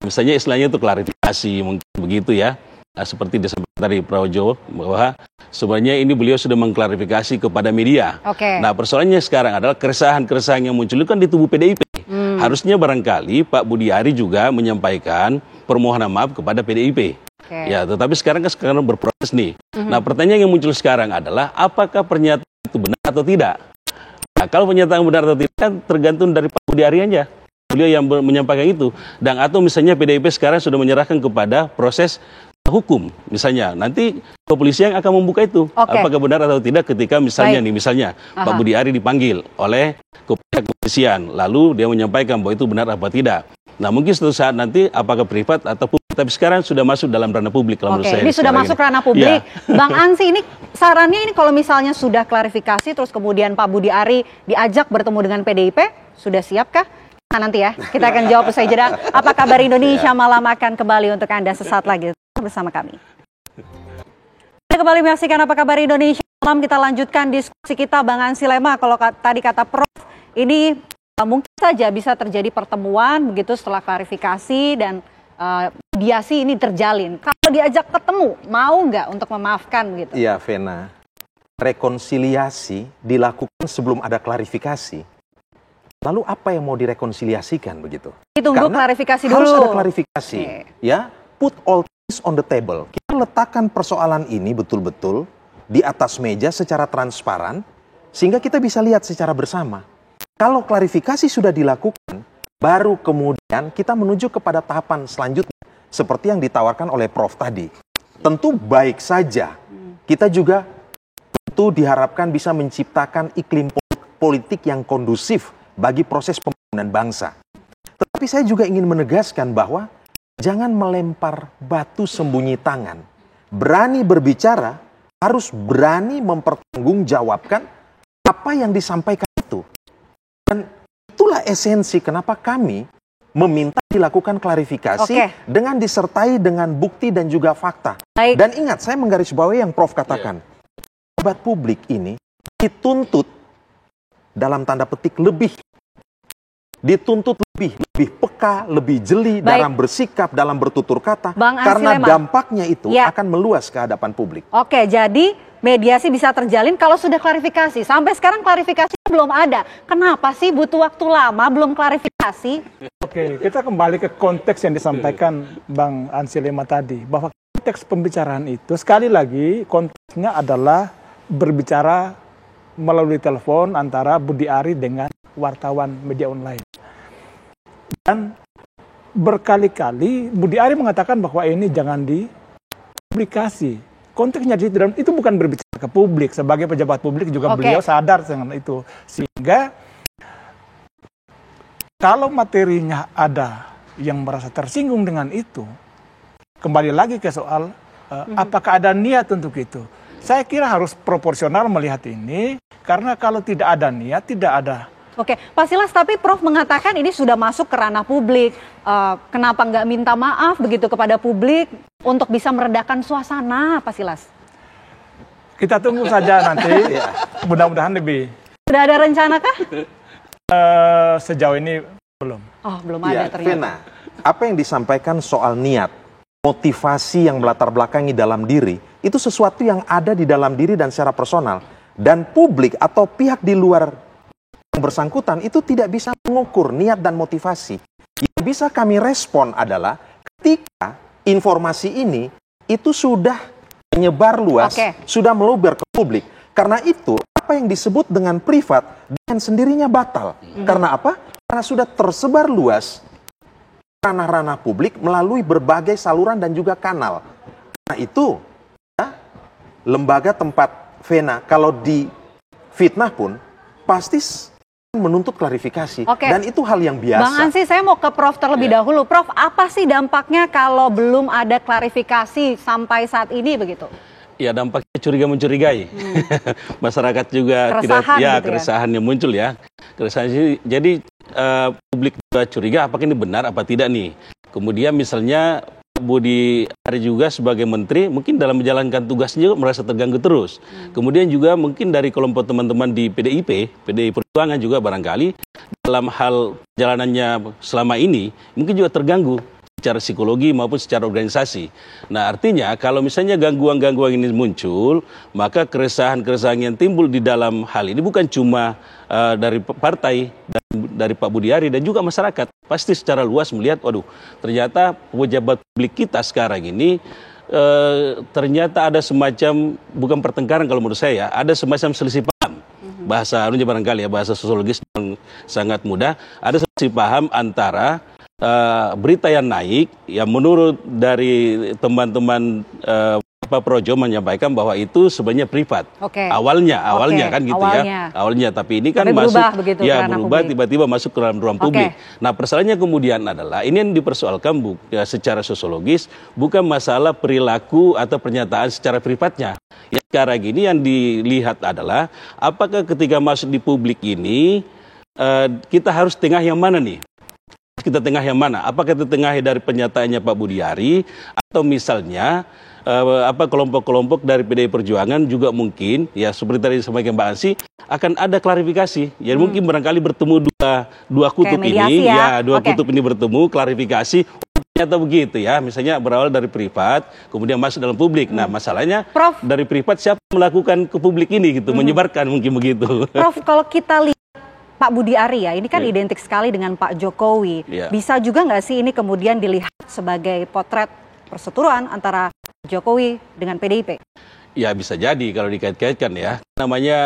Misalnya islahnya itu klarifikasi, mungkin begitu ya. Nah, seperti disampaikan tadi Prawojo, bahwa sebenarnya ini beliau sudah mengklarifikasi kepada media. Nah, persoalannya sekarang adalah keresahan-keresahan yang muncul itu kan di tubuh PDIP. Harusnya barangkali Pak Budi Ari juga menyampaikan permohonan maaf kepada PDIP. Ya, tetapi sekarang berproses nih. Nah, pertanyaan yang muncul sekarang adalah apakah pernyataan itu benar atau tidak? Nah, kalau pernyataan benar atau tidak kan tergantung dari Pak Budi Ari aja. Beliau yang menyampaikan itu. Dan atau misalnya PDIP sekarang sudah menyerahkan kepada proses hukum, misalnya nanti kepolisian akan membuka itu apakah benar atau tidak ketika misalnya Pak Budi Ari dipanggil oleh kepolisian lalu dia menyampaikan bahwa itu benar apa tidak. Nah, mungkin suatu saat nanti apakah privat atau publik, tapi sekarang sudah masuk dalam ranah publik kalau menurut saya. Ini sudah masuk ranah publik. Bang Ansi, ini sarannya ini kalau misalnya sudah klarifikasi terus kemudian Pak Budi Ari diajak bertemu dengan PDIP, sudah siapkah? Nah, nanti ya kita akan jawab usai jeda. Apa kabar Indonesia malam akan kembali untuk Anda sesaat lagi bersama kami. Kita kembali menyaksikan Apa Kabar Indonesia malam. Kita lanjutkan diskusi kita, Bang Ansi Lema. Kalau tadi kata Prof, ini mungkin saja bisa terjadi pertemuan begitu setelah klarifikasi dan mediasi ini terjalin. Kalau diajak ketemu, mau nggak untuk memaafkan gitu? Iya, Vena. Rekonsiliasi dilakukan sebelum ada klarifikasi. Lalu apa yang mau direkonsiliasikan begitu? Ditunggu klarifikasi dulu. Harus ada klarifikasi, ya. Put all things on the table. Kita letakkan persoalan ini betul-betul di atas meja secara transparan, sehingga kita bisa lihat secara bersama. Kalau klarifikasi sudah dilakukan, baru kemudian kita menuju kepada tahapan selanjutnya, seperti yang ditawarkan oleh Prof tadi. Tentu baik saja, kita juga tentu diharapkan bisa menciptakan iklim politik yang kondusif bagi proses pembangunan bangsa. Tetapi saya juga ingin menegaskan bahwa jangan melempar batu sembunyi tangan. Berani berbicara, harus berani mempertanggungjawabkan apa yang disampaikan itu. Dan itulah esensi kenapa kami meminta dilakukan klarifikasi dengan disertai dengan bukti dan juga fakta. Dan ingat, saya menggarisbawahi yang Prof katakan. Pejabat publik ini dituntut dalam tanda petik lebih peka, lebih jeli dalam bersikap, dalam bertutur kata, karena dampaknya itu akan meluas ke hadapan publik. Oke, jadi mediasi bisa terjalin kalau sudah klarifikasi. Sampai sekarang klarifikasi belum ada. Kenapa sih butuh waktu lama belum klarifikasi? Oke, kita kembali ke konteks yang disampaikan Bang Ansi Lema tadi, bahwa konteks pembicaraan itu sekali lagi konteksnya adalah berbicara melalui telepon antara Budi Ari dengan wartawan media online. Dan berkali-kali Budi Ari mengatakan bahwa ini jangan dipublikasi. Konteksnya itu bukan berbicara ke publik. Sebagai pejabat publik juga beliau sadar dengan itu. Sehingga kalau materinya ada yang merasa tersinggung dengan itu, kembali lagi ke soal apakah ada niat untuk itu. Saya kira harus proporsional melihat ini, karena kalau tidak ada niat, tidak ada. Oke, Pak Silas, tapi Prof mengatakan ini sudah masuk ke ranah publik. Kenapa nggak minta maaf begitu kepada publik untuk bisa meredakan suasana, Pak Silas? Kita tunggu saja nanti, mudah-mudahan lebih. Sudah ada rencana kah? Sejauh ini belum. Oh, belum ada ternyata. Vena, apa yang disampaikan soal niat, motivasi yang melatar belakangi dalam diri, itu sesuatu yang ada di dalam diri dan secara personal. Dan publik atau pihak di luar yang bersangkutan itu tidak bisa mengukur niat dan motivasi. Yang bisa kami respon adalah ketika informasi ini itu sudah menyebar luas, sudah meluber ke publik. Karena itu apa yang disebut dengan privat dengan sendirinya batal. Karena apa? Karena sudah tersebar luas ranah-ranah publik melalui berbagai saluran dan juga kanal. Karena itu lembaga tempat Vena kalau di fitnah pun pasti menuntut klarifikasi. Dan itu hal yang biasa. Bang Ansi, saya mau ke Prof terlebih dahulu. Prof, apa sih dampaknya kalau belum ada klarifikasi sampai saat ini begitu? Ya, dampaknya curiga-mencurigai. Masyarakat juga keresahan yang muncul ya. Keresahan. Jadi publik juga curiga apakah ini benar apa tidak nih. Kemudian misalnya Budi Ari juga sebagai menteri mungkin dalam menjalankan tugasnya juga merasa terganggu terus. Kemudian juga mungkin dari kelompok teman-teman di PDI Perjuangan juga barangkali dalam hal perjalanannya selama ini mungkin juga terganggu secara psikologi maupun secara organisasi. Nah, artinya kalau misalnya gangguan-gangguan ini muncul, maka keresahan-keresahan yang timbul di dalam hal ini bukan cuma dari partai, dari Pak Budi Ari dan juga masyarakat. Pasti secara luas melihat, waduh, ternyata pejabat publik kita sekarang ini ternyata ada semacam, bukan pertengkaran kalau menurut saya, ada semacam selisih paham. Bahasa barangkali ya, bahasa sosiologis yang sangat mudah, ada selisih paham antara berita yang naik, yang menurut dari teman-teman Pak Projo menyampaikan bahwa itu sebenarnya privat. Awalnya kan gitu ya. Awalnya, tapi ini kan masuk berubah tiba-tiba masuk ke dalam ruang publik. Nah, persoalannya kemudian adalah ini yang dipersoalkan secara sosiologis bukan masalah perilaku atau pernyataan secara privatnya. Yang sekarang ini yang dilihat adalah apakah ketika masuk di publik ini kita harus tengah yang mana nih? Kita tengah yang mana? Apakah kita tengah dari pernyataannya Pak Budi Ari atau misalnya kelompok-kelompok dari PDI Perjuangan juga mungkin ya seperti tadi disampaikan Mbak Ansi akan ada klarifikasi. Jadi mungkin barangkali bertemu dua kutub ini kutub ini bertemu klarifikasi ternyata begitu ya. Misalnya berawal dari privat kemudian masuk dalam publik. Nah, masalahnya Prof, dari privat siapa melakukan ke publik ini gitu, menyebarkan mungkin begitu. Prof, kalau kita lihat Pak Budi Ari ya, ini kan identik sekali dengan Pak Jokowi. Bisa juga nggak sih ini kemudian dilihat sebagai potret perseteruan antara Jokowi dengan PDIP? Ya bisa jadi kalau dikait-kaitkan ya. Namanya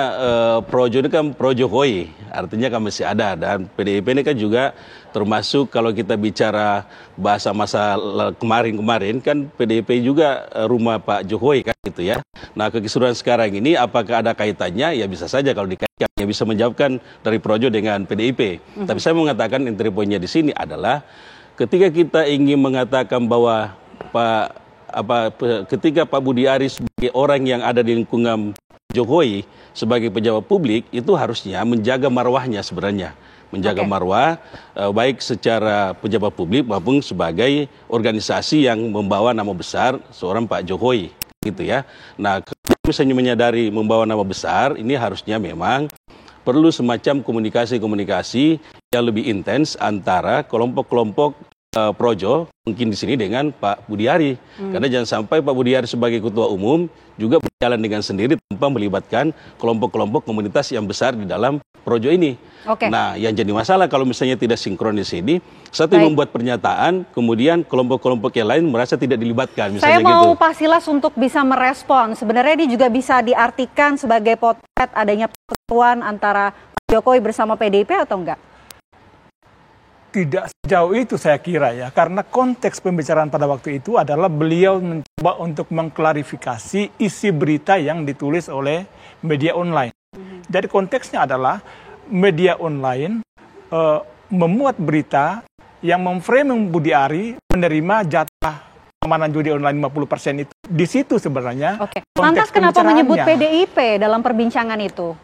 Projo ini kan Pro Jokowi, artinya kan masih ada. Dan PDIP ini kan juga termasuk kalau kita bicara bahasa masa kemarin kan PDIP juga rumah Pak Jokowi kan gitu ya. Nah, kekisruhan sekarang ini apakah ada kaitannya? Ya bisa saja kalau dikaitkan, ya bisa menjawabkan dari Projo dengan PDIP. Tapi saya mengatakan entry point-nya di sini adalah ketika kita ingin mengatakan bahwa ketika Pak Budi Ari sebagai orang yang ada di lingkungan Jokowi sebagai pejabat publik itu harusnya menjaga marwahnya sebenarnya. Menjaga marwah baik secara pejabat publik maupun sebagai organisasi yang membawa nama besar seorang Pak Jokowi gitu ya. Nah, misalnya menyadari membawa nama besar ini harusnya memang perlu semacam komunikasi yang lebih intens antara kelompok-kelompok Projo mungkin di sini dengan Pak Budi Ari. Karena jangan sampai Pak Budi Ari sebagai ketua umum juga berjalan dengan sendiri tanpa melibatkan kelompok-kelompok komunitas yang besar di dalam Projo ini. Nah, yang jadi masalah kalau misalnya tidak sinkron di sini, satu yang membuat pernyataan, kemudian kelompok-kelompok yang lain merasa tidak dilibatkan. Saya mau Pak Silas untuk bisa merespon. Sebenarnya ini juga bisa diartikan sebagai potret adanya pertemuan antara Jokowi bersama PDIP atau enggak? Tidak sejauh itu saya kira ya, karena konteks pembicaraan pada waktu itu adalah beliau mencoba untuk mengklarifikasi isi berita yang ditulis oleh media online. Jadi konteksnya adalah media online memuat berita yang memframing Budi Ari menerima jatah keamanan judi online 50% itu. Di situ sebenarnya. Lantas kenapa menyebut PDIP dalam perbincangan itu?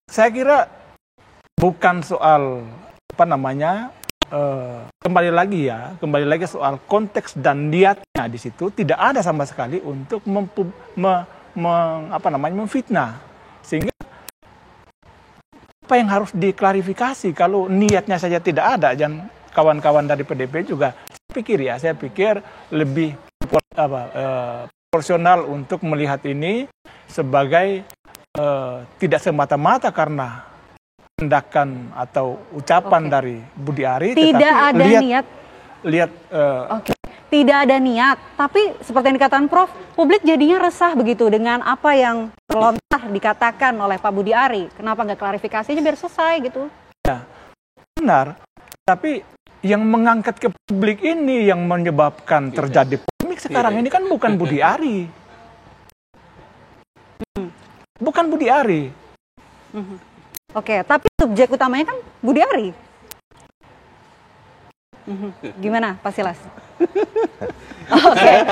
Saya kira bukan soal kembali lagi soal konteks dan niatnya di situ tidak ada sama sekali untuk memfitnah, sehingga apa yang harus diklarifikasi kalau niatnya saja tidak ada. Dan kawan-kawan dari PDIP juga saya pikir lebih proporsional untuk melihat ini sebagai tidak semata-mata karena tindakan atau ucapan dari Budi Ari, tidak ada niat. Tidak ada niat, tapi seperti yang dikatakan Prof, publik jadinya resah begitu dengan apa yang terlontar dikatakan oleh Pak Budi Ari. Kenapa nggak klarifikasinya biar selesai gitu? Ya, benar. Tapi yang mengangkat ke publik ini yang menyebabkan terjadi polemik sekarang ini kan bukan Budi Ari. Bukan Budi Ari. Tapi subjek utamanya kan Budi Ari. Gimana Pak Silas?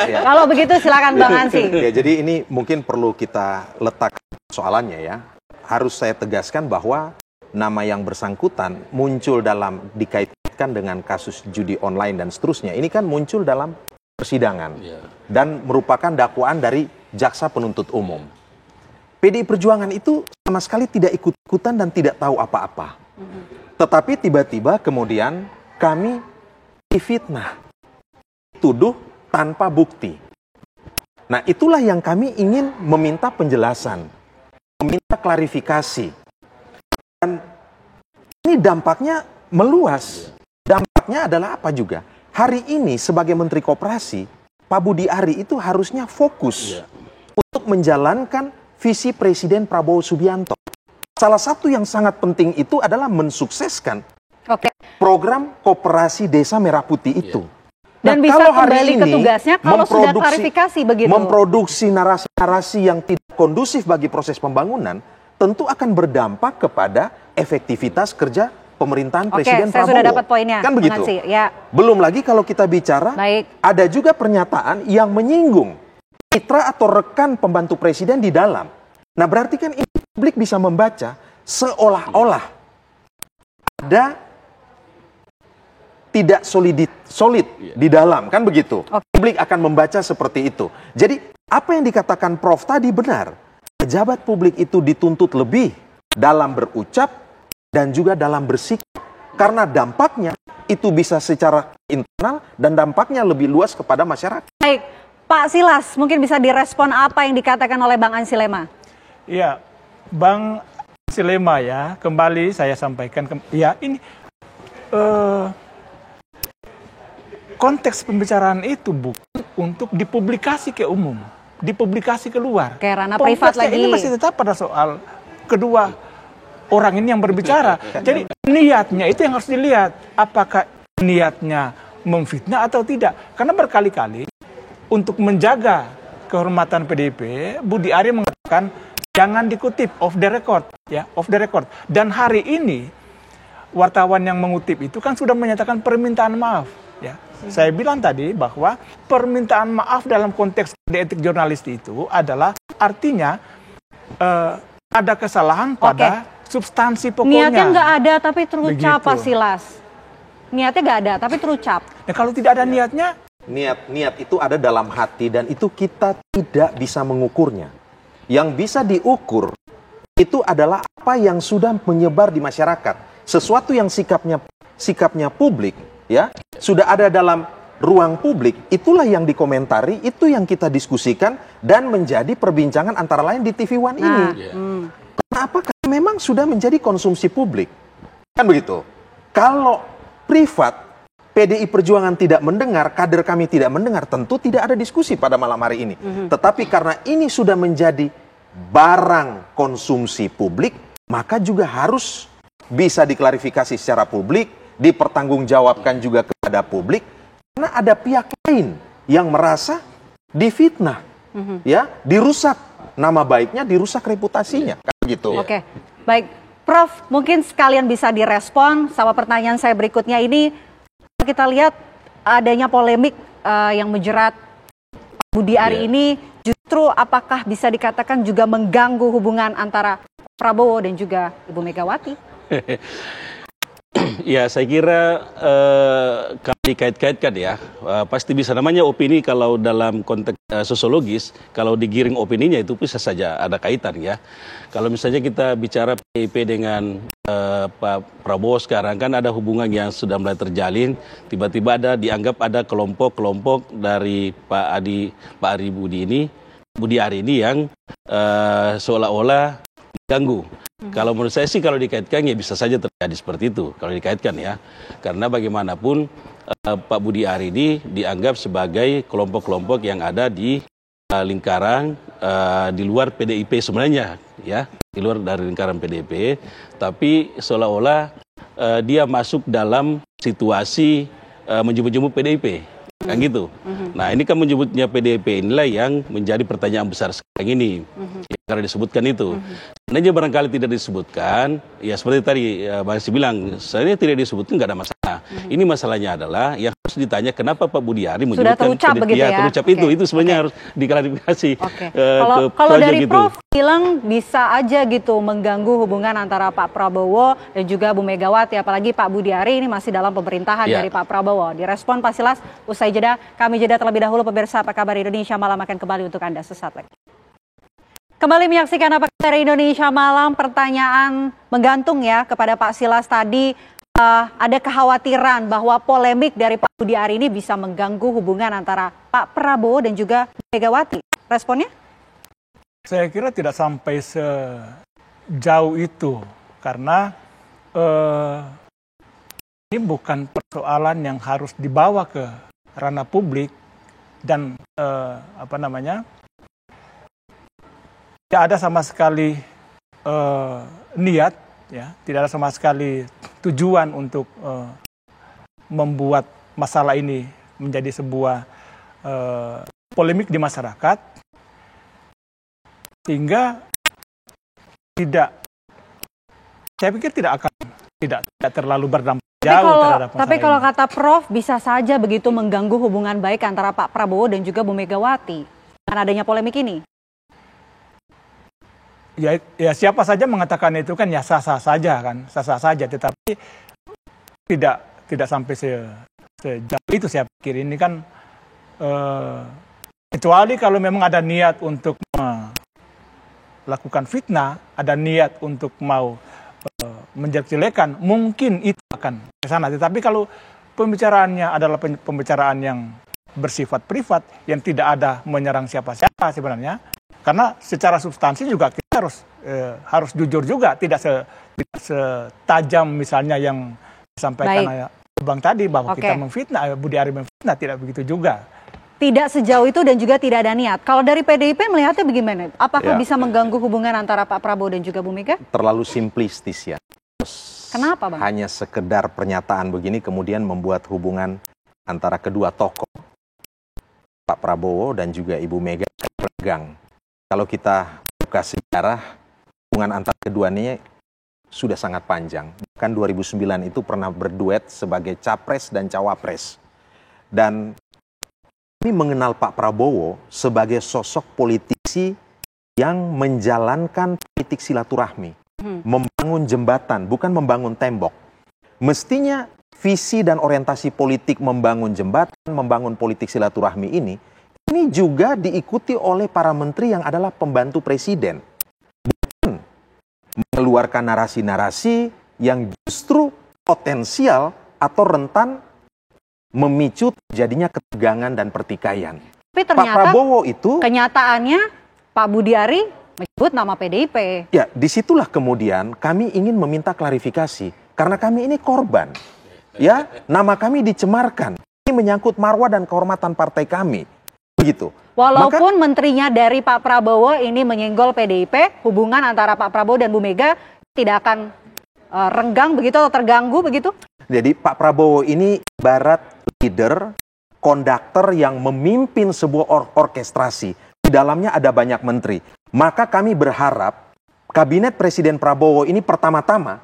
Kalau begitu silakan Bang Ansi. Jadi ini mungkin perlu kita letak soalannya ya. Harus saya tegaskan bahwa nama yang bersangkutan muncul dalam dikaitkan dikaitkan dengan kasus judi online dan seterusnya. Ini kan muncul dalam persidangan dan merupakan dakwaan dari jaksa penuntut umum. PDI Perjuangan itu sama sekali tidak ikut-ikutan dan tidak tahu apa-apa. Tetapi tiba-tiba kemudian kami difitnah, tuduh tanpa bukti. Nah, itulah yang kami ingin meminta penjelasan, meminta klarifikasi. Dan ini dampaknya meluas. Dampaknya adalah apa juga? Hari ini sebagai Menteri Koperasi, Pak Budi Ari itu harusnya fokus untuk menjalankan visi Presiden Prabowo Subianto. Salah satu yang sangat penting itu adalah mensukseskan program Koperasi Desa Merah Putih itu. Dan bisa kembali ke tugasnya kalau sudah klarifikasi begitu. Memproduksi narasi-narasi yang tidak kondusif bagi proses pembangunan tentu akan berdampak kepada efektivitas kerja pemerintahan Presiden Prabowo. Saya sudah dapat poinnya. Kan begitu? Ya. Belum lagi kalau kita bicara, ada juga pernyataan yang menyinggung mitra atau rekan pembantu Presiden di dalam. Nah, berarti kan ini publik bisa membaca seolah-olah ada tidak solid di dalam, kan begitu? Publik akan membaca seperti itu. Jadi, apa yang dikatakan Prof tadi benar. Pejabat publik itu dituntut lebih dalam berucap dan juga dalam bersikap. Karena dampaknya itu bisa secara internal dan dampaknya lebih luas kepada masyarakat. Baik, Pak Silas, mungkin bisa direspon apa yang dikatakan oleh Bang Ansilema? Iya, Bang Ansilema ya, kembali saya sampaikan, ya ini konteks pembicaraan itu bukan untuk dipublikasi ke umum, dipublikasi keluar. Kayak ranah privat lagi. Ini masih tetap pada soal kedua orang ini yang berbicara. Jadi niatnya itu yang harus dilihat. Apakah niatnya memfitnah atau tidak? Karena berkali-kali untuk menjaga kehormatan PDIP, Budi Ari mengatakan jangan dikutip off the record, ya, off the record. Dan hari ini wartawan yang mengutip itu kan sudah menyatakan permintaan maaf, ya. Saya bilang tadi bahwa permintaan maaf dalam konteks etik jurnalistik itu adalah artinya ada kesalahan pada substansi pokoknya. Niatnya nggak ada tapi terucap, Pak Silas. Niatnya nggak ada tapi terucap. Nah, kalau tidak ada niatnya? Niat itu ada dalam hati dan itu kita tidak bisa mengukurnya. Yang bisa diukur itu adalah apa yang sudah menyebar di masyarakat. Sesuatu yang sikapnya publik, ya, sudah ada dalam ruang publik, itulah yang dikomentari, itu yang kita diskusikan dan menjadi perbincangan antara lain di TV One ini. Karena apakah memang sudah menjadi konsumsi publik? Kan begitu. Kalau privat, PDI Perjuangan tidak mendengar, kader kami tidak mendengar, tentu tidak ada diskusi pada malam hari ini. Tetapi karena ini sudah menjadi barang konsumsi publik, maka juga harus bisa diklarifikasi secara publik, dipertanggungjawabkan juga kepada publik, karena ada pihak lain yang merasa difitnah, ya, dirusak nama baiknya, dirusak reputasinya, kan gitu. Oke, baik, Prof, mungkin sekalian bisa direspon sama pertanyaan saya berikutnya ini. Kita lihat adanya polemik yang menjerat Budi Ari ini, justru apakah bisa dikatakan juga mengganggu hubungan antara Prabowo dan juga Ibu Megawati? Ya, saya kira kalau dikait-kaitkan ya, pasti bisa, namanya opini kalau dalam konteks sosiologis, kalau digiring opininya itu bisa saja ada kaitan ya. Kalau misalnya kita bicara PDIP dengan Pak Prabowo sekarang kan ada hubungan yang sudah mulai terjalin, tiba-tiba dianggap ada kelompok-kelompok dari Pak Ari Budi Ari ini yang seolah-olah mengganggu. Kalau menurut saya sih kalau dikaitkan ya bisa saja terjadi seperti itu kalau dikaitkan ya. Karena bagaimanapun Pak Budi Ari ini dianggap sebagai kelompok-kelompok yang ada di lingkaran di luar PDIP sebenarnya ya, di luar dari lingkaran PDIP, tapi seolah-olah dia masuk dalam situasi menjemput-jemput PDIP. Kan gitu. Nah, ini kan menyebutnya PDIP inilah yang menjadi pertanyaan besar sekarang ini. Ya, karena disebutkan itu. Sebenarnya barangkali tidak disebutkan, ya seperti tadi Bang Si bilang, sebenarnya tidak disebutkan nggak ada masalah. Nah, ini masalahnya adalah yang harus ditanya kenapa Pak Budi Ari sudah terucap begitu ya? Terucap itu sebenarnya harus diklarifikasi. Kalau dari Prof bilang bisa aja gitu mengganggu hubungan antara Pak Prabowo dan juga Bu Megawati, apalagi Pak Budi Ari ini masih dalam pemerintahan dari Pak Prabowo. Direspon Pak Silas, usai jeda, kami jeda terlebih dahulu. Pemirsa, Apa Kabar Indonesia Malam akan kembali untuk Anda sesaat lagi. Kembali menyaksikan Apa Kabar Indonesia Malam. Pertanyaan menggantung ya kepada Pak Silas tadi. Ada kekhawatiran bahwa polemik dari Pak Budi Ari ini bisa mengganggu hubungan antara Pak Prabowo dan juga Megawati. Responnya? Saya kira tidak sampai sejauh itu, karena ini bukan persoalan yang harus dibawa ke ranah publik dan tidak ada sama sekali niat. Ya, tidak ada sama sekali tujuan untuk membuat masalah ini menjadi sebuah polemik di masyarakat, sehingga saya pikir tidak terlalu berdampak jauh terhadap masalah. Tapi kalau kata Prof, bisa saja begitu mengganggu hubungan baik antara Pak Prabowo dan juga Bu Megawati dengan adanya polemik ini. Ya siapa saja mengatakan itu kan ya sah-sah saja kan, sah-sah saja, tetapi tidak sampai sejauh itu saya pikir. Ini kan kecuali kalau memang ada niat untuk melakukan fitnah, ada niat untuk mau menjelek-jelekan, mungkin itu akan ke sana. Tetapi kalau pembicaraannya adalah pembicaraan yang bersifat privat, yang tidak ada menyerang siapa-siapa sebenarnya. Karena secara substansi juga kita harus jujur juga, tidak setajam misalnya yang disampaikan Bang tadi bahwa kita memfitnah, Budi Ari memfitnah, tidak begitu juga. Tidak sejauh itu dan juga tidak ada niat. Kalau dari PDIP melihatnya bagaimana? Apakah bisa mengganggu hubungan antara Pak Prabowo dan juga Bu Mega? Terlalu simplistis ya. Kenapa, Bang? Hanya sekedar pernyataan begini kemudian membuat hubungan antara kedua tokoh, Pak Prabowo dan juga Ibu Mega, renggang. Kalau kita buka sejarah, hubungan antara keduanya sudah sangat panjang. Bahkan 2009 itu pernah berduet sebagai capres dan cawapres. Dan kami mengenal Pak Prabowo sebagai sosok politisi yang menjalankan politik silaturahmi. Membangun jembatan, bukan membangun tembok. Mestinya visi dan orientasi politik membangun jembatan, membangun politik silaturahmi ini juga diikuti oleh para menteri yang adalah pembantu presiden. Bukan mengeluarkan narasi-narasi yang justru potensial atau rentan memicu terjadinya ketegangan dan pertikaian. Tapi ternyata Pak Prabowo itu kenyataannya Pak Budi Ari menyebut nama PDIP. Ya, disitulah kemudian kami ingin meminta klarifikasi karena kami ini korban. Ya, nama kami dicemarkan. Ini menyangkut marwah dan kehormatan partai kami. Begitu. Walaupun menterinya dari Pak Prabowo ini menyenggol PDIP, hubungan antara Pak Prabowo dan Bu Mega tidak akan renggang begitu atau terganggu begitu? Jadi Pak Prabowo ini ibarat leader, konduktor yang memimpin sebuah orkestrasi. Di dalamnya ada banyak menteri. Maka kami berharap kabinet Presiden Prabowo ini pertama-tama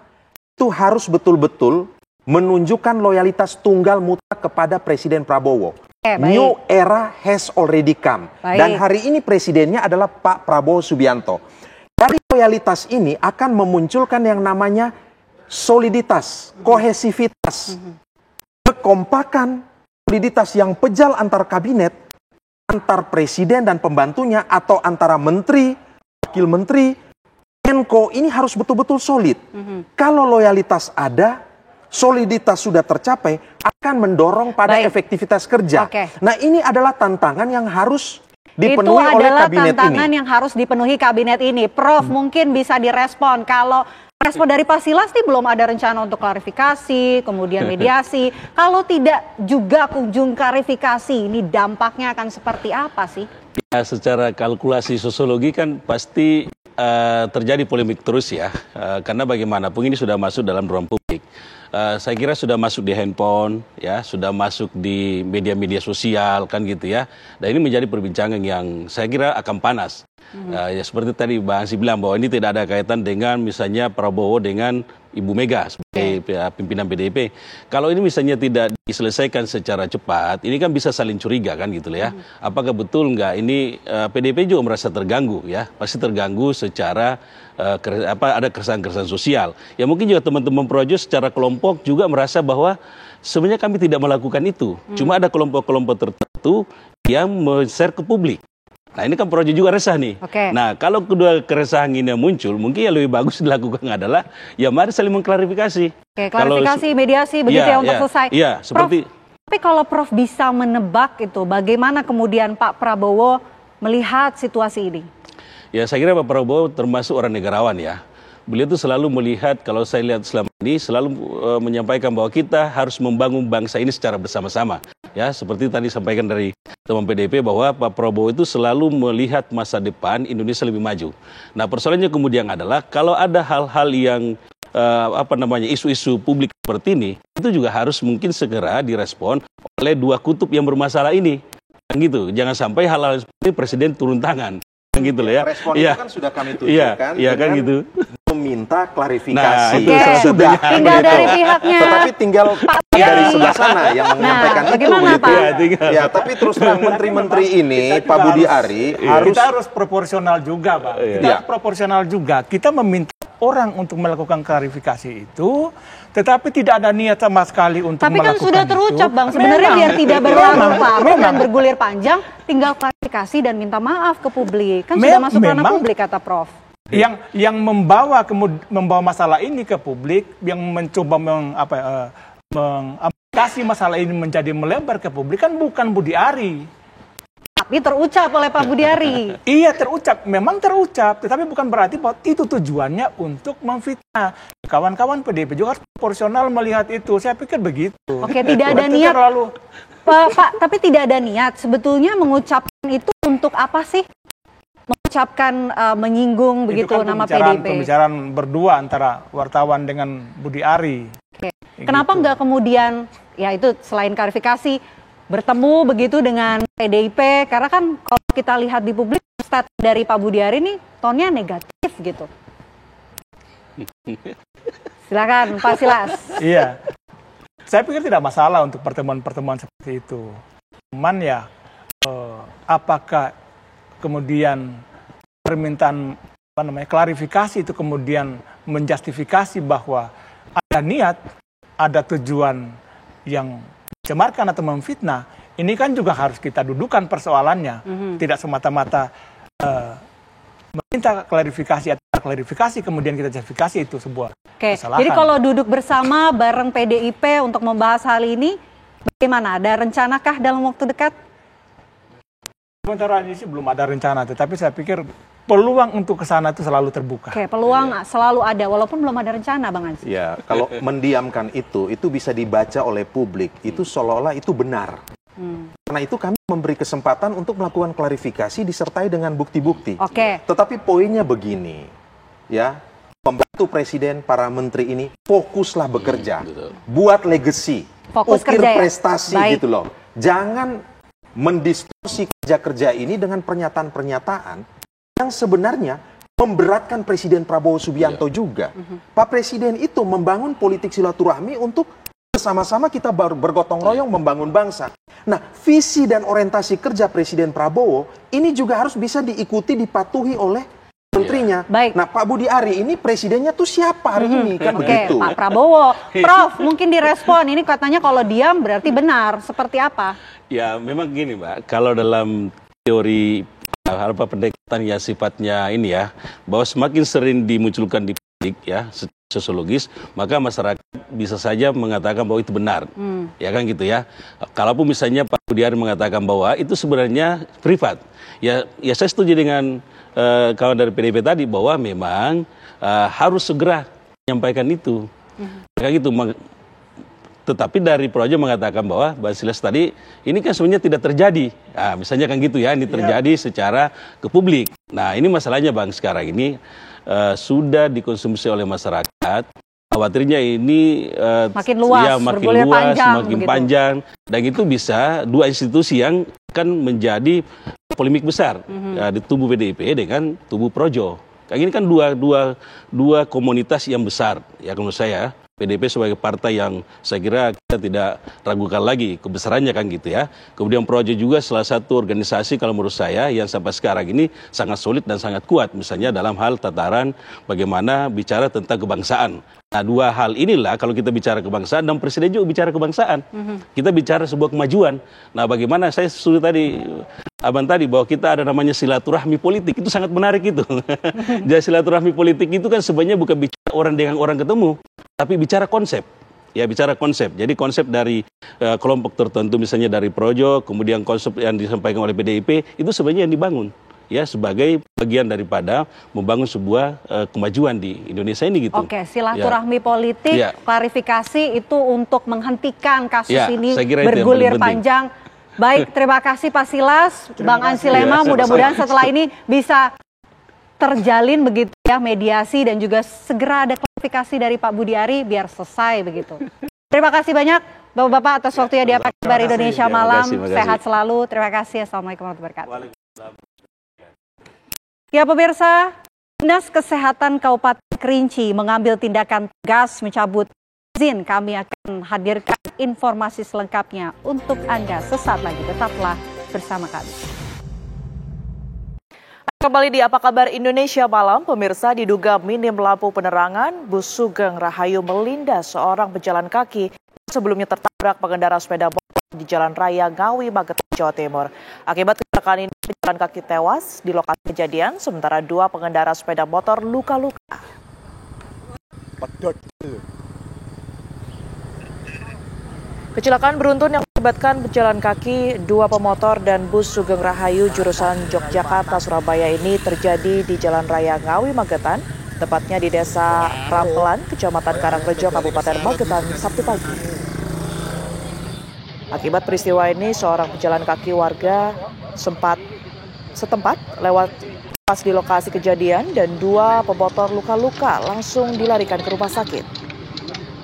itu harus betul-betul menunjukkan loyalitas tunggal mutlak kepada Presiden Prabowo. New era has already come. Dan hari ini presidennya adalah Pak Prabowo Subianto. Dari loyalitas ini akan memunculkan yang namanya soliditas, kohesivitas, kekompakan, soliditas yang pejal antar kabinet, antar presiden dan pembantunya, atau antara menteri, wakil menteri, Menko, ini harus betul-betul solid. Kalau loyalitas ada, soliditas sudah tercapai, akan mendorong pada efektivitas kerja. Nah, ini adalah tantangan yang harus dipenuhi oleh kabinet ini. Itu adalah tantangan yang harus dipenuhi kabinet ini. Prof, mungkin bisa direspon. Kalau respon dari Pak Silas nih belum ada rencana untuk klarifikasi, kemudian mediasi. Kalau tidak juga kunjung klarifikasi, ini dampaknya akan seperti apa sih? Ya, secara kalkulasi sosiologi kan pasti terjadi polemik terus ya. Karena bagaimanapun ini sudah masuk dalam ruang publik. Saya kira sudah masuk di handphone, ya, sudah masuk di media-media sosial kan gitu ya. Dan ini menjadi perbincangan yang saya kira akan panas. Ya seperti tadi Bang Ansi bilang bahwa ini tidak ada kaitan dengan misalnya Prabowo dengan Ibu Mega sebagai pimpinan PDIP. Kalau ini misalnya tidak diselesaikan secara cepat, ini kan bisa saling curiga kan gitu ya. Apakah betul nggak ini PDIP juga merasa terganggu ya? Pasti terganggu secara ada keresahan-keresahan sosial. Ya mungkin juga teman-teman Projo secara kelompok juga merasa bahwa sebenarnya kami tidak melakukan itu. Cuma ada kelompok-kelompok tertentu yang men-share ke publik. Nah ini kan Projo juga resah nih. Nah kalau kedua keresahan ini muncul, mungkin yang lebih bagus dilakukan adalah ya mari saling mengklarifikasi. Klarifikasi, mediasi begitu ya untuk selesai. Iya, seperti. Tapi kalau Prof bisa menebak itu, bagaimana kemudian Pak Prabowo melihat situasi ini? Ya saya kira Pak Prabowo termasuk orang negarawan ya. Beliau itu selalu melihat, kalau saya lihat selama ini, selalu menyampaikan bahwa kita harus membangun bangsa ini secara bersama-sama. Ya, seperti tadi sampaikan dari teman PDIP bahwa Pak Prabowo itu selalu melihat masa depan Indonesia lebih maju. Nah, persoalannya kemudian adalah kalau ada hal-hal yang isu-isu publik seperti ini, itu juga harus mungkin segera direspon oleh dua kutub yang bermasalah ini. Gitu. Jangan sampai hal-hal seperti Presiden turun tangan. Gitu loh ya. Respon itu kan sudah kami tunjukkan. Iya kan gitu. Meminta klarifikasi. Nah, sudah. Tinggal dari pihaknya. Tetapi tinggal dari sebelah sana yang menyampaikan itu begitu. Ya, tapi terus terang menteri-menteri ini, Pak Budi Ari kita harus proporsional juga, Pak. Kita harus proporsional juga. Kita meminta orang untuk melakukan klarifikasi itu, tetapi tidak ada niat sama sekali untuk melakukan itu. Tapi kan sudah terucap, Bang. Sebenarnya biar tidak berlarut-larut dan bergulir panjang, tinggal klarifikasi dan minta maaf ke publik. Kan sudah masuk ranah publik, kata Prof. Yang membawa masalah ini ke publik, yang mencoba mengaplikasi masalah ini menjadi melebar ke publik kan bukan Budi Ari. Tapi terucap oleh Pak Budi Ari. Iya terucap, memang terucap, tetapi bukan berarti bahwa itu tujuannya untuk memfitnah. Kawan-kawan PDIP juga harus proporsional melihat itu. Saya pikir begitu. Oke, tidak ada niat. Pak, tapi tidak ada niat. Sebetulnya mengucapkan itu untuk apa sih? Mengucapkan menyinggung begitu kan nama PDIP. Pembicaraan berdua antara wartawan dengan Budi Ari. Oke. Kenapa nggak kemudian ya itu selain klarifikasi bertemu begitu dengan PDIP, karena kan kalau kita lihat di publik statement dari Pak Budi Ari ini tonnya negatif gitu. Silakan Pak Silas. Iya, saya pikir tidak masalah untuk pertemuan-pertemuan seperti itu. Cuman ya, apakah kemudian permintaan klarifikasi itu kemudian menjustifikasi bahwa ada niat, ada tujuan yang mencemarkan atau memfitnah, ini kan juga harus kita dudukan persoalannya. Tidak semata-mata meminta klarifikasi atau klarifikasi kemudian kita justifikasi itu sebuah kesalahan. Jadi kalau duduk bersama bareng PDIP untuk membahas hal ini, bagaimana? Ada rencanakah dalam waktu dekat? Sementara ini sih belum ada rencana, tetapi saya pikir peluang untuk ke sana itu selalu terbuka. Peluang selalu ada, walaupun belum ada rencana, Bang Ansi. Ya, kalau mendiamkan itu bisa dibaca oleh publik, itu seolah-olah itu benar. Karena itu kami memberi kesempatan untuk melakukan klarifikasi disertai dengan bukti-bukti. Tetapi poinnya begini, ya, membantu Presiden, para menteri ini fokuslah bekerja, buat legacy, ukir prestasi gitu loh. Jangan mendistorsi kerja-kerja ini dengan pernyataan-pernyataan yang sebenarnya memberatkan Presiden Prabowo Subianto juga. Pak Presiden itu membangun politik silaturahmi untuk bersama-sama kita bergotong royong membangun bangsa. Nah, visi dan orientasi kerja Presiden Prabowo ini juga harus bisa diikuti, dipatuhi oleh menterinya. Nah, Pak Budi Ari ini presidennya tuh siapa hari ini? Kan begitu. Pak Prabowo. Prof, mungkin direspon. Ini katanya kalau diam berarti benar. Seperti apa? Ya, memang gini, Mbak. Kalau dalam teori pendekatan ya sifatnya ini ya, bahwa semakin sering dimunculkan di publik ya, sosiologis, maka masyarakat bisa saja mengatakan bahwa itu benar. Ya kan gitu ya. Kalaupun misalnya Pak Budi Ari mengatakan bahwa itu sebenarnya privat. Ya saya setuju dengan kawan dari PDIP tadi bahwa memang harus segera menyampaikan itu. Kayak gitu. Tetapi dari Projo mengatakan bahwa Bang Silas tadi ini kan sebenarnya tidak terjadi. Nah, misalnya kan gitu ya, ini terjadi secara ke publik. Nah, ini masalahnya Bang sekarang ini sudah dikonsumsi oleh masyarakat. Khawatirnya ini makin luas, makin luas, makin panjang, dan itu bisa dua institusi yang akan menjadi polemik besar di tubuh PDIP dengan tubuh Projo. Ini kan dua komunitas yang besar ya menurut saya. PDIP sebagai partai yang saya kira kita tidak ragukan lagi kebesarannya kan gitu ya. Kemudian Projo juga salah satu organisasi kalau menurut saya yang sampai sekarang ini sangat solid dan sangat kuat. Misalnya dalam hal tataran bagaimana bicara tentang kebangsaan. Nah, dua hal inilah kalau kita bicara kebangsaan dan Presiden juga bicara kebangsaan. Kita bicara sebuah kemajuan. Nah, bagaimana saya sudah tadi Abang tadi bahwa kita ada namanya silaturahmi politik, itu sangat menarik itu. Jadi silaturahmi politik itu kan sebenarnya bukan bicara orang dengan orang ketemu, tapi bicara konsep. Ya, bicara konsep. Jadi konsep dari kelompok tertentu misalnya dari Projo, kemudian konsep yang disampaikan oleh PDIP itu sebenarnya yang dibangun ya sebagai bagian daripada membangun sebuah kemajuan di Indonesia ini gitu. Oke, silaturahmi politik, klarifikasi itu untuk menghentikan kasus ini bergulir panjang. Baik, terima kasih Pak Silas, Bang Ansilema, mudah-mudahan setelah ini bisa terjalin begitu ya mediasi dan juga segera ada klarifikasi dari Pak Budi Ari biar selesai begitu. Terima kasih banyak Bapak-Bapak atas waktunya di Apa Kabar Indonesia Malam. Sehat selalu, terima kasih. Assalamualaikum warahmatullahi wabarakatuh. Ya pemirsa, Dinas Kesehatan Kabupaten Kerinci mengambil tindakan tegas mencabut izin. Kami akan hadirkan informasi selengkapnya untuk Anda sesaat lagi. Tetaplah bersama kami. Kembali di Apa Kabar Indonesia Malam, pemirsa, diduga minim lampu penerangan, bus Sugeng Rahayu melindas seorang pejalan kaki sebelumnya tertabrak pengendara sepeda motor di Jalan Raya Ngawi, Magetan, Jawa Timur. Akibat kecelakaan ini, pejalan kaki tewas di lokasi kejadian, sementara 2 pengendara sepeda motor luka-luka. Kecelakaan beruntun yang melibatkan pejalan kaki, 2 pemotor dan bus Sugeng Rahayu jurusan Yogyakarta Surabaya ini terjadi di Jalan Raya Ngawi Magetan, tepatnya di Desa Rampelan, Kecamatan Karangrejo, Kabupaten Magetan, Sabtu pagi. Akibat peristiwa ini, seorang pejalan kaki warga setempat lewat pas di lokasi kejadian dan 2 pemotor luka-luka langsung dilarikan ke rumah sakit.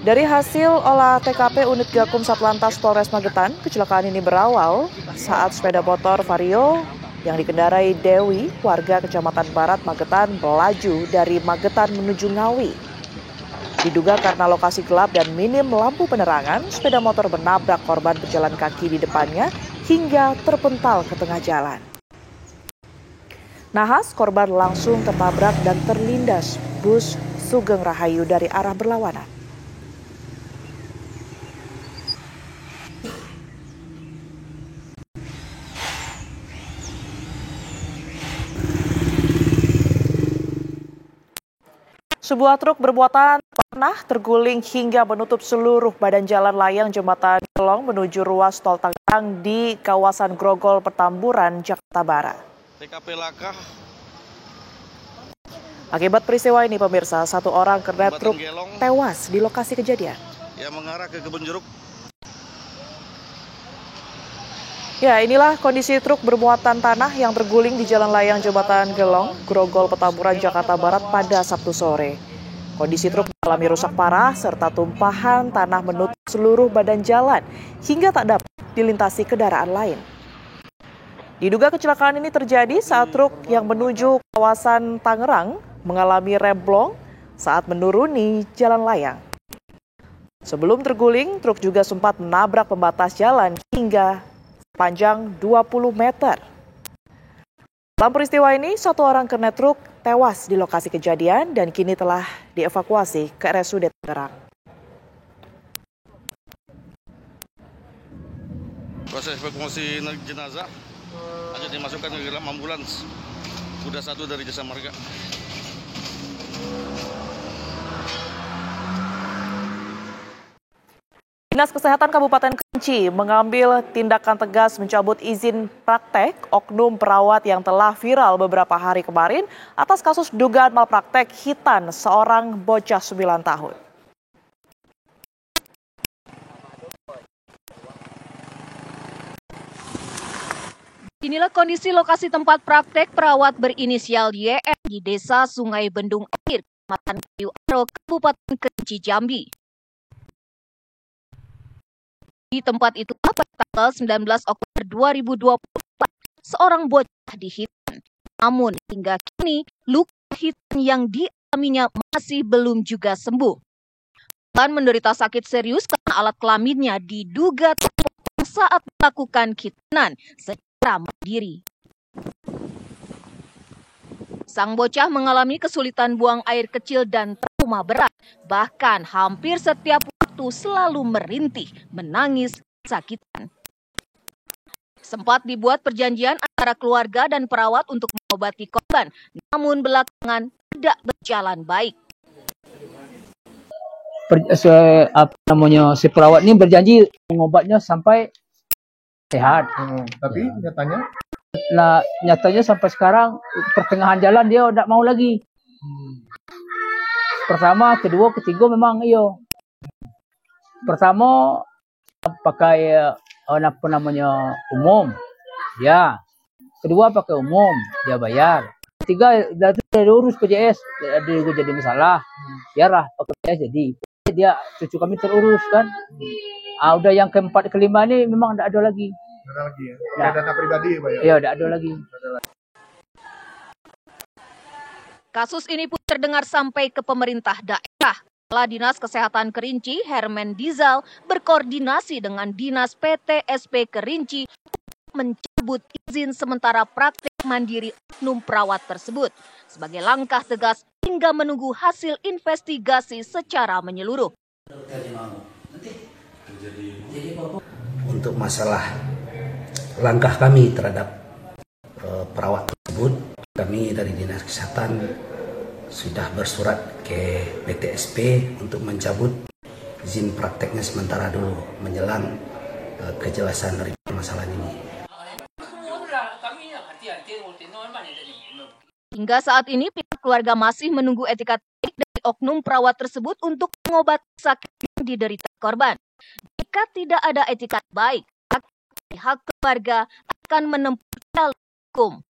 Dari hasil olah TKP unit Gakum Satlantas Polres Magetan, kecelakaan ini berawal saat sepeda motor Vario yang dikendarai Dewi, warga Kecamatan Barat Magetan, melaju dari Magetan menuju Ngawi. Diduga karena lokasi gelap dan minim lampu penerangan, sepeda motor menabrak korban pejalan kaki di depannya hingga terpental ke tengah jalan. Nahas, korban langsung tertabrak dan terlindas bus Sugeng Rahayu dari arah berlawanan. Sebuah truk bermuatan tanah terguling hingga menutup seluruh badan jalan layang Jembatan Gelong menuju ruas tol Tangerang di kawasan Grogol, Petamburan, Jakarta Barat. TKP laka. Akibat peristiwa ini, pemirsa, 1 orang kernet truk tewas di lokasi kejadian. Yang mengarah ke Kebun Jeruk. Ya, inilah kondisi truk bermuatan tanah yang terguling di Jalan Layang Jembatan Gelong, Grogol, Petamburan, Jakarta Barat pada Sabtu sore. Kondisi truk mengalami rusak parah serta tumpahan tanah menutup seluruh badan jalan hingga tak dapat dilintasi kendaraan lain. Diduga kecelakaan ini terjadi saat truk yang menuju kawasan Tangerang mengalami remblong saat menuruni jalan layang. Sebelum terguling, truk juga sempat menabrak pembatas jalan hingga panjang 20 meter. Dalam peristiwa ini, 1 orang kernet truk tewas di lokasi kejadian dan kini telah dievakuasi ke RSUD Tangerang. Proses evakuasi jenazah akan dimasukkan ke dalam ambulans Kuda 1 dari Jasa Marga. Dinas Kesehatan Kabupaten Kerinci mengambil tindakan tegas mencabut izin praktek oknum perawat yang telah viral beberapa hari kemarin atas kasus dugaan malpraktek hitan seorang bocah 9 tahun. Inilah kondisi lokasi tempat praktek perawat berinisial YR di Desa Sungai Bendung Air, Kecamatan Kayu Aro, Kabupaten Kerinci, Jambi. Di tempat itu pada tanggal 19 Oktober 2024, seorang bocah di Hitan. Namun hingga kini luka Hitan yang dialaminya masih belum juga sembuh. Korban menderita sakit serius karena alat kelaminnya diduga terpotong saat melakukan khitanan secara mandiri. Sang bocah mengalami kesulitan buang air kecil dan trauma berat. Bahkan hampir setiap waktu selalu merintih, menangis, kesakitan. Sempat dibuat perjanjian antara keluarga dan perawat untuk mengobati korban, namun belakangan tidak berjalan baik. Si perawat ini berjanji mengobatnya sampai sehat. Tapi nyatanya? Nah, nyatanya sampai sekarang pertengahan jalan dia tidak mau lagi. Pertama, kedua, ketiga memang iyo. Pertama pakai umum, ya. Kedua pakai umum, dia bayar. Ketiga, dari urus PJS, dia jadi masalah. Biarlah pakai PJS jadi. Dia cucu kami terurus kan. Udah yang keempat kelima ini memang tidak ada lagi. Ada lagi ya? Ada dana pribadi ya Pak ya? Iya, tidak ada lagi. Kasus ini pun terdengar sampai ke pemerintah daerah. Kepala Dinas Kesehatan Kerinci, Herman Dizal, berkoordinasi dengan Dinas PTSP Kerinci mencabut izin sementara praktik mandiri oknum perawat tersebut sebagai langkah tegas hingga menunggu hasil investigasi secara menyeluruh. Untuk masalah langkah kami terhadap perawat tersebut, kami dari Dinas Kesehatan sudah bersurat ke PTSP untuk mencabut izin prakteknya sementara dulu menjelang kejelasan dari permasalahan ini. Hingga saat ini pihak keluarga masih menunggu etikat baik dari oknum perawat tersebut untuk mengobati sakit yang diderita korban. Jika tidak ada etikat baik, pihak keluarga akan menempuh jalur hukum.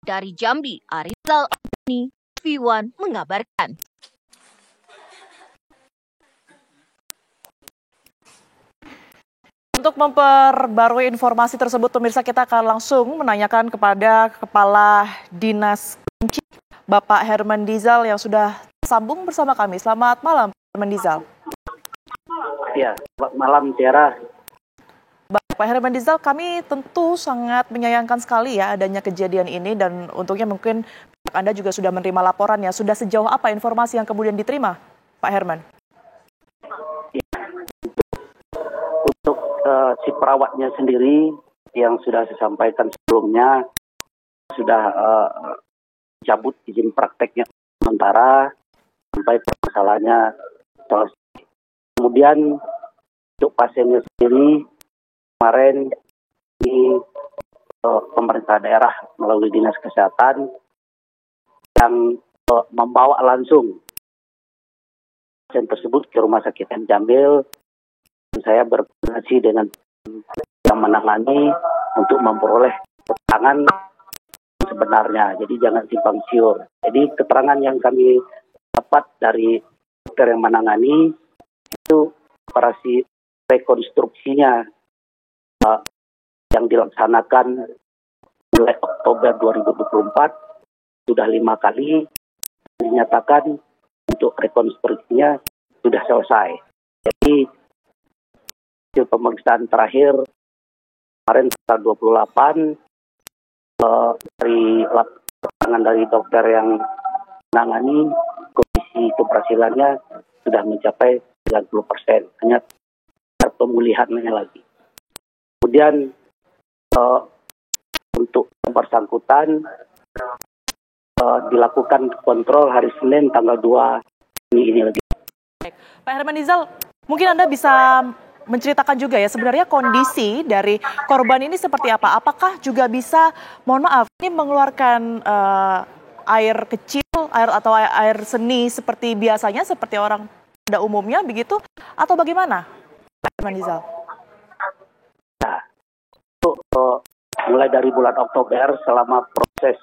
Dari Jambi, Arizal Abdani, V1 mengabarkan. Untuk memperbarui informasi tersebut, pemirsa, kita akan langsung menanyakan kepada Kepala Dinas Kerinci, Bapak Herman Dizal yang sudah sambung bersama kami. Selamat malam, Herman Dizal. Ya, selamat malam, Tiara. Bapak Herman Dizal, kami tentu sangat menyayangkan sekali ya adanya kejadian ini, dan untungnya mungkin Anda juga sudah menerima laporannya. Sudah sejauh apa informasi yang kemudian diterima, Pak Herman? Untuk si perawatnya sendiri yang sudah saya sampaikan sebelumnya sudah cabut izin prakteknya sementara sampai permasalahannya selesai. Kemudian untuk pasiennya sendiri kemarin di pemerintah daerah melalui Dinas Kesehatan yang membawa langsung pasien tersebut ke Rumah Sakit M. Jamil. Saya berkoordinasi dengan yang menangani untuk memperoleh keterangan sebenarnya. Jadi jangan simpang siur. Jadi keterangan yang kami dapat dari dokter yang menangani itu operasi rekonstruksinya yang dilaksanakan mulai Oktober 2024 sudah 5 kali dinyatakan untuk rekonstruksinya sudah selesai. Jadi hasil pemeriksaan terakhir kemarin tanggal 28 dari keterangan dari dokter yang menangani kondisi keberhasilannya sudah mencapai 90%, hanya pemulihannya lagi. Kemudian untuk yang bersangkutan dilakukan kontrol hari Senin tanggal 2 ini lagi. Baik. Pak Herman Dizal, mungkin Anda bisa menceritakan juga ya sebenarnya kondisi dari korban ini seperti apa? Apakah juga bisa, mohon maaf, ini mengeluarkan air kecil, air seni seperti biasanya, seperti orang pada umumnya begitu, atau bagaimana, Pak Herman Dizal? Nah, mulai dari bulan Oktober selama proses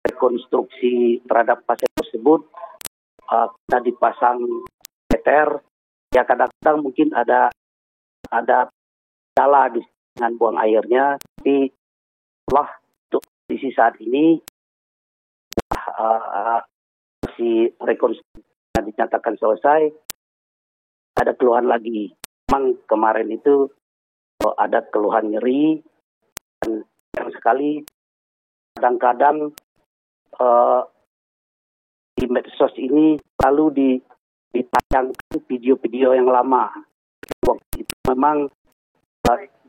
rekonstruksi terhadap pasien tersebut kita dipasang meter, ya kadang-kadang mungkin ada kendala dengan buang airnya. Tapi untuk kondisi saat ini si rekonstruksi dinyatakan selesai, ada keluhan lagi. Memang kemarin itu ada keluhan nyeri, dan yang sekali kadang-kadang di medsos ini selalu ditayangkan video-video yang lama. Waktu itu memang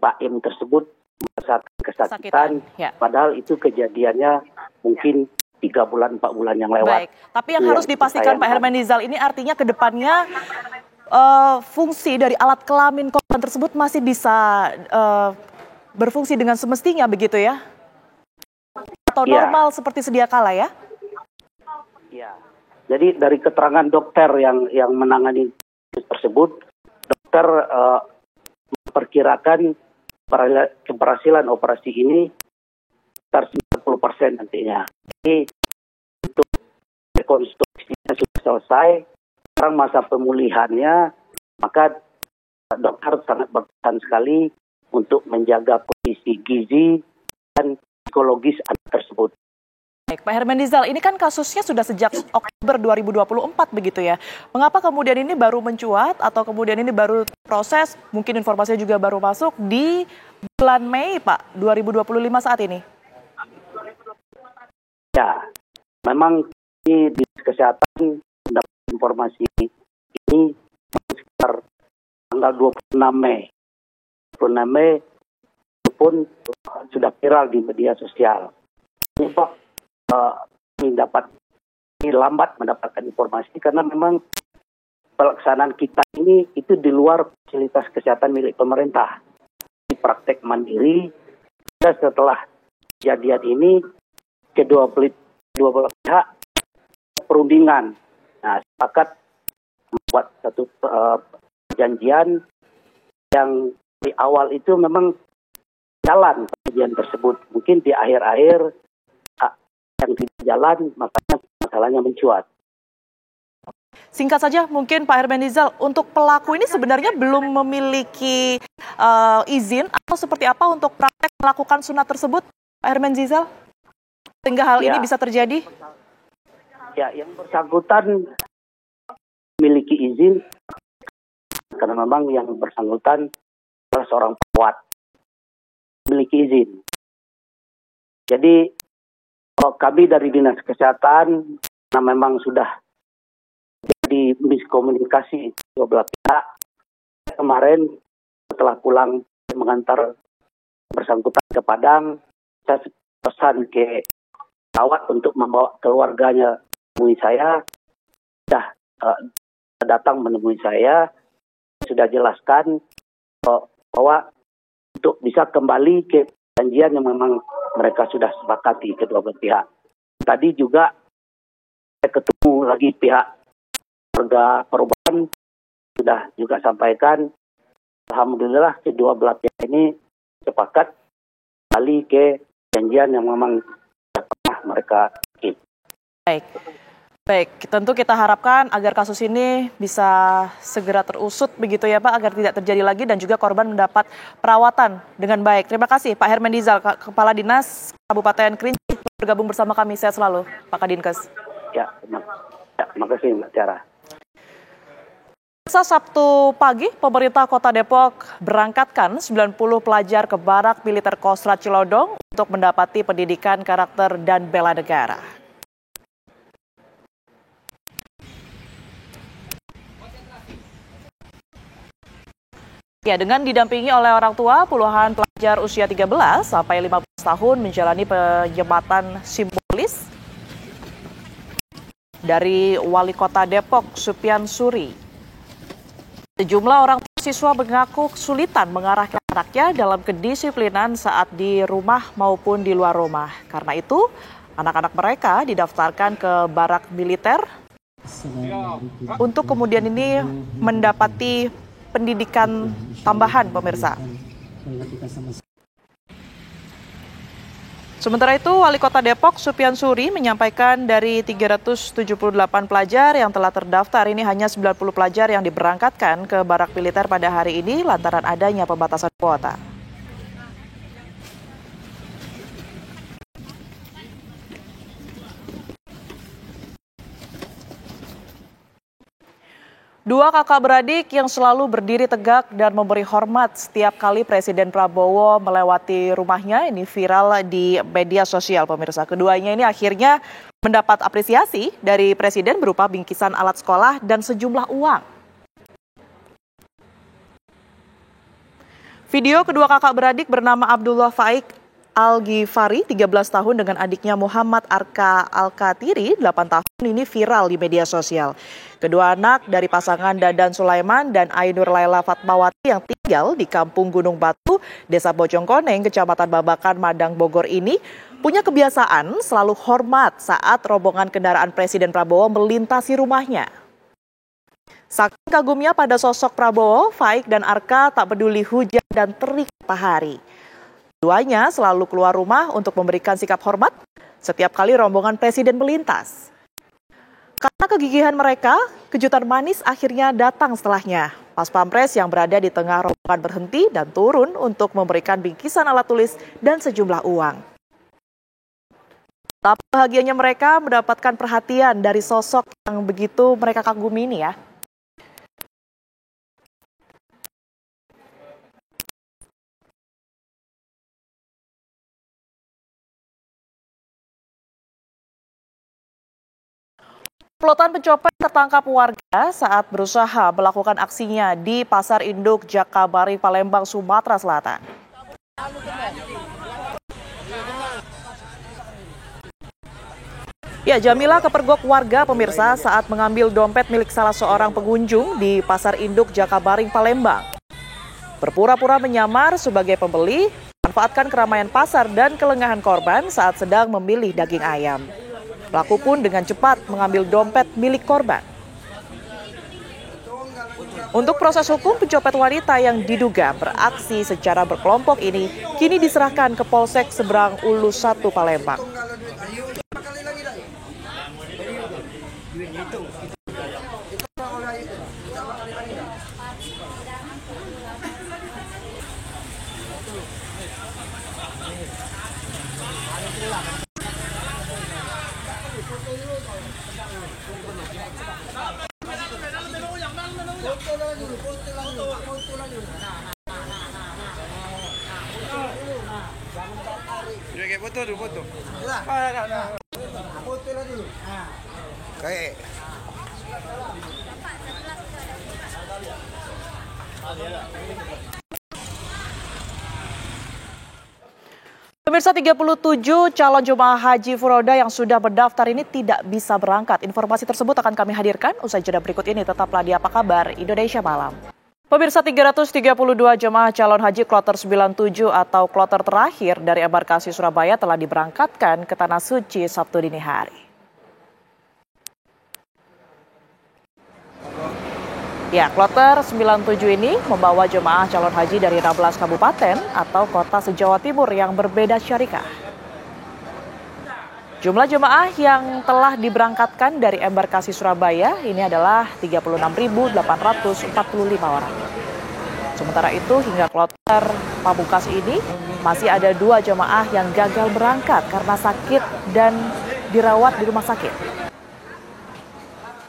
Pak M tersebut merasakan kesakitan, padahal itu kejadiannya mungkin 3 bulan, 4 bulan yang lewat. Baik, tapi yang harus dipastikan Pak Hermanizal, ini artinya ke depannya fungsi dari alat kelamin korban tersebut masih bisa berfungsi dengan semestinya begitu ya? Atau normal seperti sedia kala ya? Ya, jadi dari keterangan dokter yang menangani tersebut, dokter memperkirakan keberhasilan operasi ini sekitar 90% nantinya. Jadi untuk rekonstruksinya sudah selesai, sekarang masa pemulihannya, maka dokter sangat berpesan sekali untuk menjaga kondisi gizi dan psikologis anak tersebut. Baik, Pak Hermanizal, ini kan kasusnya sudah sejak Oktober 2024 begitu ya. Mengapa kemudian ini baru mencuat atau kemudian ini baru proses, mungkin informasinya juga baru masuk di bulan Mei Pak 2025 saat ini? Ya, memang di Dinas Kesehatan mendapat informasi ini sekitar tanggal 26 Mei. 26 Mei pun sudah viral di media sosial. Ini Pak, ini lambat mendapatkan informasi karena memang pelaksanaan kita ini itu di luar fasilitas kesehatan milik pemerintah. Di praktek mandiri, setelah kejadian ini, kedua belah pihak perundingan. Nah, sepakat membuat satu perjanjian yang di awal itu memang jalan perjanjian tersebut. Mungkin di akhir-akhir yang tidak jalan, makanya masalahnya mencuat. Singkat saja mungkin Pak Hermanizal, untuk pelaku ini sebenarnya belum memiliki izin atau seperti apa untuk praktek melakukan sunat tersebut, Pak Hermanizal? Sehingga hal ini bisa terjadi? Ya, yang bersangkutan memiliki izin karena memang yang bersangkutan adalah seorang perawat, memiliki izin. Jadi kami dari Dinas Kesehatan, karena memang sudah jadi miskomunikasi dua belah pihak, kemarin setelah pulang mengantar bersangkutan ke Padang, saya pesan ke perawat untuk membawa keluarganya menemui saya. Sudah datang menemui saya, sudah jelaskan bahwa untuk bisa kembali ke perjanjian yang memang mereka sudah sepakati kedua belah pihak. Tadi juga saya ketemu lagi pihak keluarga korban, sudah juga sampaikan, alhamdulillah kedua belah pihak ini sepakat kembali ke perjanjian yang memang pernah mereka bikin. Baik, tentu kita harapkan agar kasus ini bisa segera terusut begitu ya Pak, agar tidak terjadi lagi dan juga korban mendapat perawatan dengan baik. Terima kasih Pak Hermanizal, Kepala Dinas Kabupaten Kerinci, bergabung bersama kami. Sehat selalu Pak Kadinkes. Ya, terima kasih Mbak Tiara. Sabtu pagi, pemerintah Kota Depok berangkatkan 90 pelajar ke Barak Militer Kostrad Cilodong untuk mendapati pendidikan karakter dan bela negara. Ya, dengan didampingi oleh orang tua, puluhan pelajar usia 13 sampai 15 tahun menjalani penyematan simbolis dari Wali Kota Depok, Supian Suri. Sejumlah orang tua siswa mengaku kesulitan mengarahkan anaknya dalam kedisiplinan saat di rumah maupun di luar rumah. Karena itu, anak-anak mereka didaftarkan ke barak militer untuk kemudian ini mendapati pendidikan tambahan, pemirsa. Sementara itu, Wali Kota Depok Supian Suri menyampaikan dari 378 pelajar yang telah terdaftar, ini hanya 90 pelajar yang diberangkatkan ke barak militer pada hari ini lantaran adanya pembatasan kuota. Dua kakak beradik yang selalu berdiri tegak dan memberi hormat setiap kali Presiden Prabowo melewati rumahnya, ini viral di media sosial pemirsa. Keduanya ini akhirnya mendapat apresiasi dari Presiden berupa bingkisan alat sekolah dan sejumlah uang. Video kedua kakak beradik bernama Abdullah Faik Al-Ghifari, 13 tahun, dengan adiknya Muhammad Arka Al-Katiri, 8 tahun, ini viral di media sosial. Kedua anak dari pasangan Dadan Sulaiman dan Ainur Laila Fatmawati yang tinggal di Kampung Gunung Batu, Desa Bojongkoneng, Kecamatan Babakan, Madang, Bogor ini punya kebiasaan selalu hormat saat rombongan kendaraan Presiden Prabowo melintasi rumahnya. Saking kagumnya pada sosok Prabowo, Faik dan Arka tak peduli hujan dan terik matahari. Keduanya selalu keluar rumah untuk memberikan sikap hormat setiap kali rombongan Presiden melintas. Karena kegigihan mereka, kejutan manis akhirnya datang setelahnya. Pas Pampres yang berada di tengah rombongan berhenti dan turun untuk memberikan bingkisan alat tulis dan sejumlah uang. Betapa bahagianya mereka mendapatkan perhatian dari sosok yang begitu mereka kagumi ini ya. Komplotan pencopet tertangkap warga saat berusaha melakukan aksinya di Pasar Induk Jakabaring, Palembang, Sumatera Selatan. Ya, Jamila kepergok warga pemirsa saat mengambil dompet milik salah seorang pengunjung di Pasar Induk Jakabaring, Palembang. Berpura-pura menyamar sebagai pembeli, manfaatkan keramaian pasar dan kelengahan korban saat sedang memilih daging ayam. Pelaku pun dengan cepat mengambil dompet milik korban. Untuk proses hukum, pencopet wanita yang diduga beraksi secara berkelompok ini kini diserahkan ke Polsek Seberang Ulu 1 Palembang. Foto dulu, foto. Foto lah dulu. Kayak. Pemirsa, 37 calon jemaah haji furoda yang sudah berdaftar ini tidak bisa berangkat. Informasi tersebut akan kami hadirkan usai jeda berikut ini. Tetaplah di Apa Kabar Indonesia Malam. Pemirsa, 332 jemaah calon haji kloter 97 atau kloter terakhir dari embarkasi Surabaya telah diberangkatkan ke Tanah Suci Sabtu dini hari. Ya, kloter 97 ini membawa jemaah calon haji dari 16 kabupaten atau kota se-Jawa Timur yang berbeda syarikah. Jumlah jemaah yang telah diberangkatkan dari embarkasi Surabaya ini adalah 36.845 orang. Sementara itu hingga kloter pamungkas ini masih ada 2 jemaah yang gagal berangkat karena sakit dan dirawat di rumah sakit.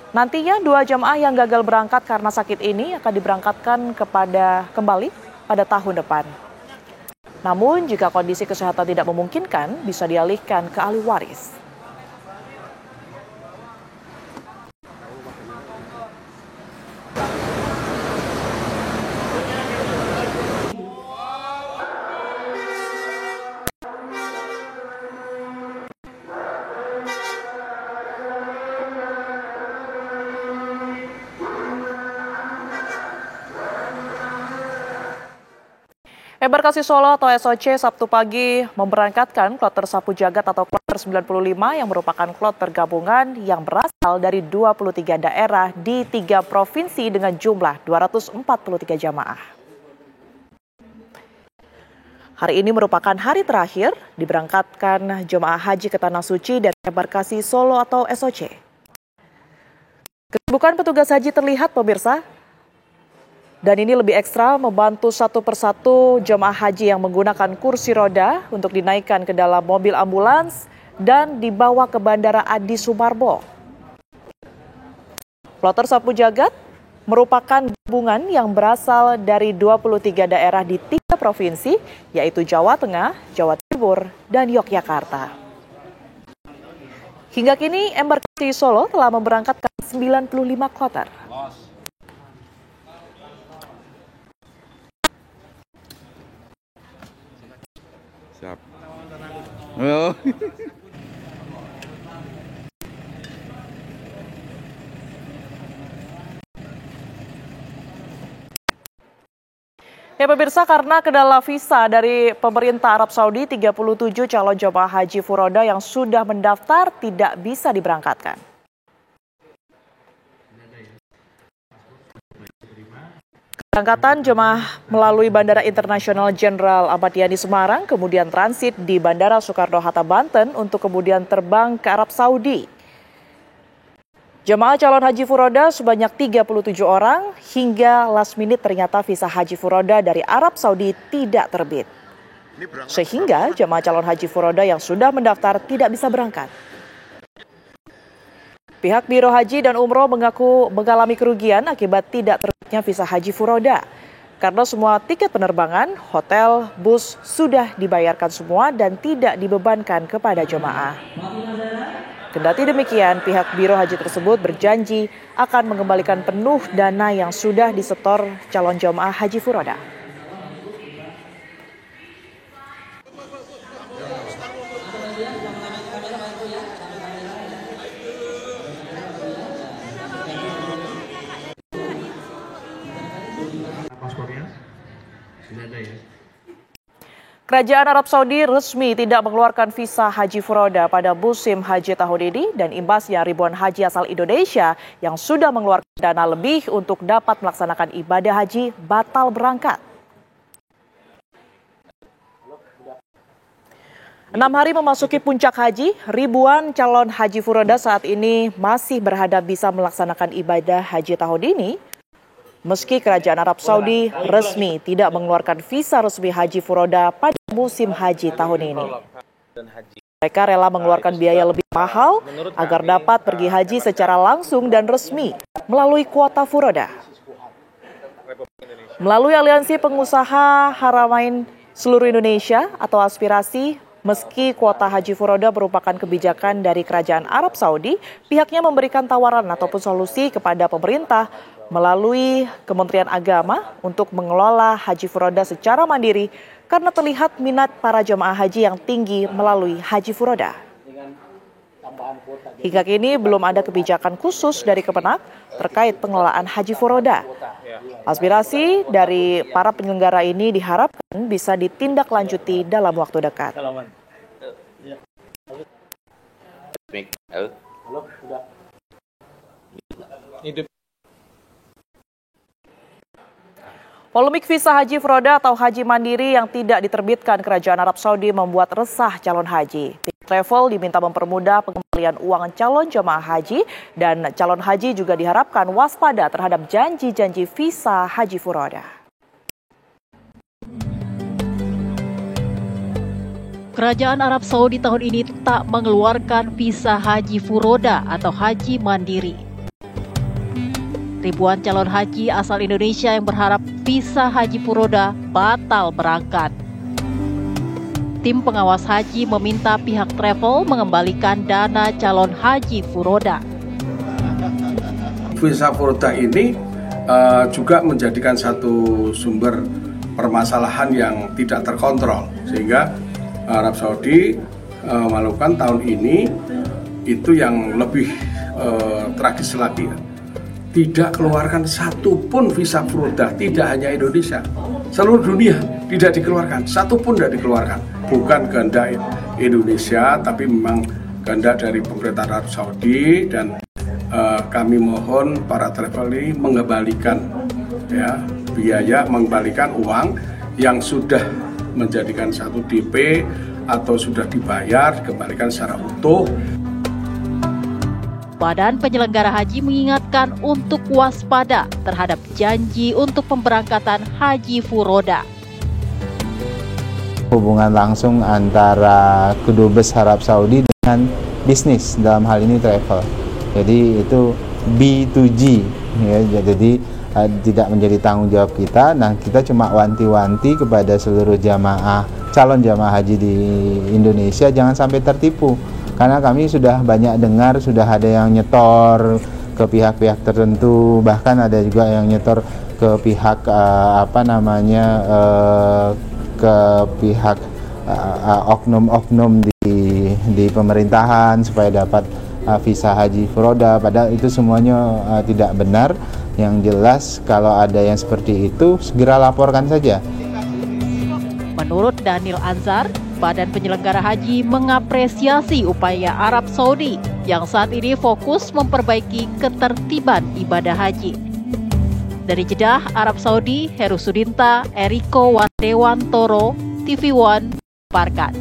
Nantinya 2 jemaah yang gagal berangkat karena sakit ini akan diberangkatkan kembali pada tahun depan. Namun jika kondisi kesehatan tidak memungkinkan, bisa dialihkan ke ahli waris. Embarkasi Solo atau SOC Sabtu pagi memberangkatkan kloter Sapu Jagat atau kloter 95 yang merupakan kloter gabungan yang berasal dari 23 daerah di 3 provinsi dengan jumlah 243 jamaah. Hari ini merupakan hari terakhir diberangkatkan jemaah haji ke Tanah Suci dari embarkasi Solo atau SOC. Kesibukan petugas haji terlihat, pemirsa. Dan ini lebih ekstra membantu satu persatu jemaah haji yang menggunakan kursi roda untuk dinaikkan ke dalam mobil ambulans dan dibawa ke Bandara Adi Sumarmo. Kloter Sapu Jagat merupakan gabungan yang berasal dari 23 daerah di 3 provinsi, yaitu Jawa Tengah, Jawa Timur, dan Yogyakarta. Hingga kini, embarkasi Solo telah memberangkatkan 95 kloter. Siap. Oh. Ya pemirsa, karena kendala visa dari pemerintah Arab Saudi, 37 calon jemaah haji furoda yang sudah mendaftar tidak bisa diberangkatkan. Keberangkatan jemaah melalui Bandara Internasional Jenderal Ahmad Yani Semarang, kemudian transit di Bandara Soekarno-Hatta Banten untuk kemudian terbang ke Arab Saudi. Jemaah calon haji furoda sebanyak 37 orang, hingga last minute ternyata visa haji furoda dari Arab Saudi tidak terbit. Sehingga jemaah calon haji furoda yang sudah mendaftar tidak bisa berangkat. Pihak Biro Haji dan Umroh mengaku mengalami kerugian akibat tidak terbitnya visa haji furoda. Karena semua tiket penerbangan, hotel, bus sudah dibayarkan semua dan tidak dibebankan kepada jemaah. Kendati demikian, pihak Biro Haji tersebut berjanji akan mengembalikan penuh dana yang sudah disetor calon jemaah haji furoda. Kerajaan Arab Saudi resmi tidak mengeluarkan visa haji furoda pada musim haji tahun ini dan imbasnya ribuan haji asal Indonesia yang sudah mengeluarkan dana lebih untuk dapat melaksanakan ibadah haji batal berangkat. 6 hari memasuki puncak haji, ribuan calon haji furoda saat ini masih berharap bisa melaksanakan ibadah haji tahun ini. Meski kerajaan Arab Saudi resmi tidak mengeluarkan visa resmi haji furoda pada musim haji tahun ini. Mereka rela mengeluarkan biaya lebih mahal agar dapat pergi haji secara langsung dan resmi melalui kuota furoda. Melalui aliansi pengusaha Haramain seluruh Indonesia atau aspirasi, meski kuota haji furoda merupakan kebijakan dari kerajaan Arab Saudi, pihaknya memberikan tawaran ataupun solusi kepada pemerintah melalui Kementerian Agama untuk mengelola haji furoda secara mandiri karena terlihat minat para jemaah haji yang tinggi melalui haji furoda. Hingga kini belum ada kebijakan khusus dari Kemenak terkait pengelolaan haji furoda. Aspirasi dari para penyelenggara ini diharapkan bisa ditindaklanjuti dalam waktu dekat. Polemik visa haji furoda atau haji mandiri yang tidak diterbitkan kerajaan Arab Saudi membuat resah calon haji. Pihak travel diminta mempermudah pengembalian uang calon jemaah haji dan calon haji juga diharapkan waspada terhadap janji-janji visa haji furoda. Kerajaan Arab Saudi tahun ini tak mengeluarkan visa haji furoda atau haji mandiri. Ribuan calon haji asal Indonesia yang berharap visa haji furoda batal berangkat. Tim pengawas haji meminta pihak travel mengembalikan dana calon haji furoda. Visa furoda ini juga menjadikan satu sumber permasalahan yang tidak terkontrol, sehingga Arab Saudi melakukan tahun ini itu yang lebih tragis lagi. Tidak keluarkan satupun visa furoda, tidak hanya Indonesia, seluruh dunia tidak dikeluarkan, satupun tidak dikeluarkan. Bukan kehendak Indonesia, tapi memang kehendak dari pemerintah Arab Saudi dan kami mohon para travel ini mengembalikan ya biaya, mengembalikan uang yang sudah menjadikan satu DP atau sudah dibayar dikembalikan secara utuh. Badan Penyelenggara Haji mengingatkan untuk waspada terhadap janji untuk pemberangkatan haji furoda. Hubungan langsung antara Kedubes Arab Saudi dengan bisnis, dalam hal ini travel. Jadi itu B2G, ya, jadi tidak menjadi tanggung jawab kita. Nah, kita cuma wanti-wanti kepada seluruh jamaah, calon jamaah haji di Indonesia jangan sampai tertipu. Karena kami sudah banyak dengar, sudah ada yang nyetor ke pihak-pihak tertentu, bahkan ada juga yang nyetor ke pihak ke pihak oknum-oknum di pemerintahan supaya dapat visa haji furoda. Padahal itu semuanya tidak benar. Yang jelas kalau ada yang seperti itu segera laporkan saja. Menurut Daniel Anzar, Badan Penyelenggara Haji mengapresiasi upaya Arab Saudi yang saat ini fokus memperbaiki ketertiban ibadah haji. Dari Jeddah, Arab Saudi, Heru Sudinta, Eriko Wardewantoro, TV One, Parkat.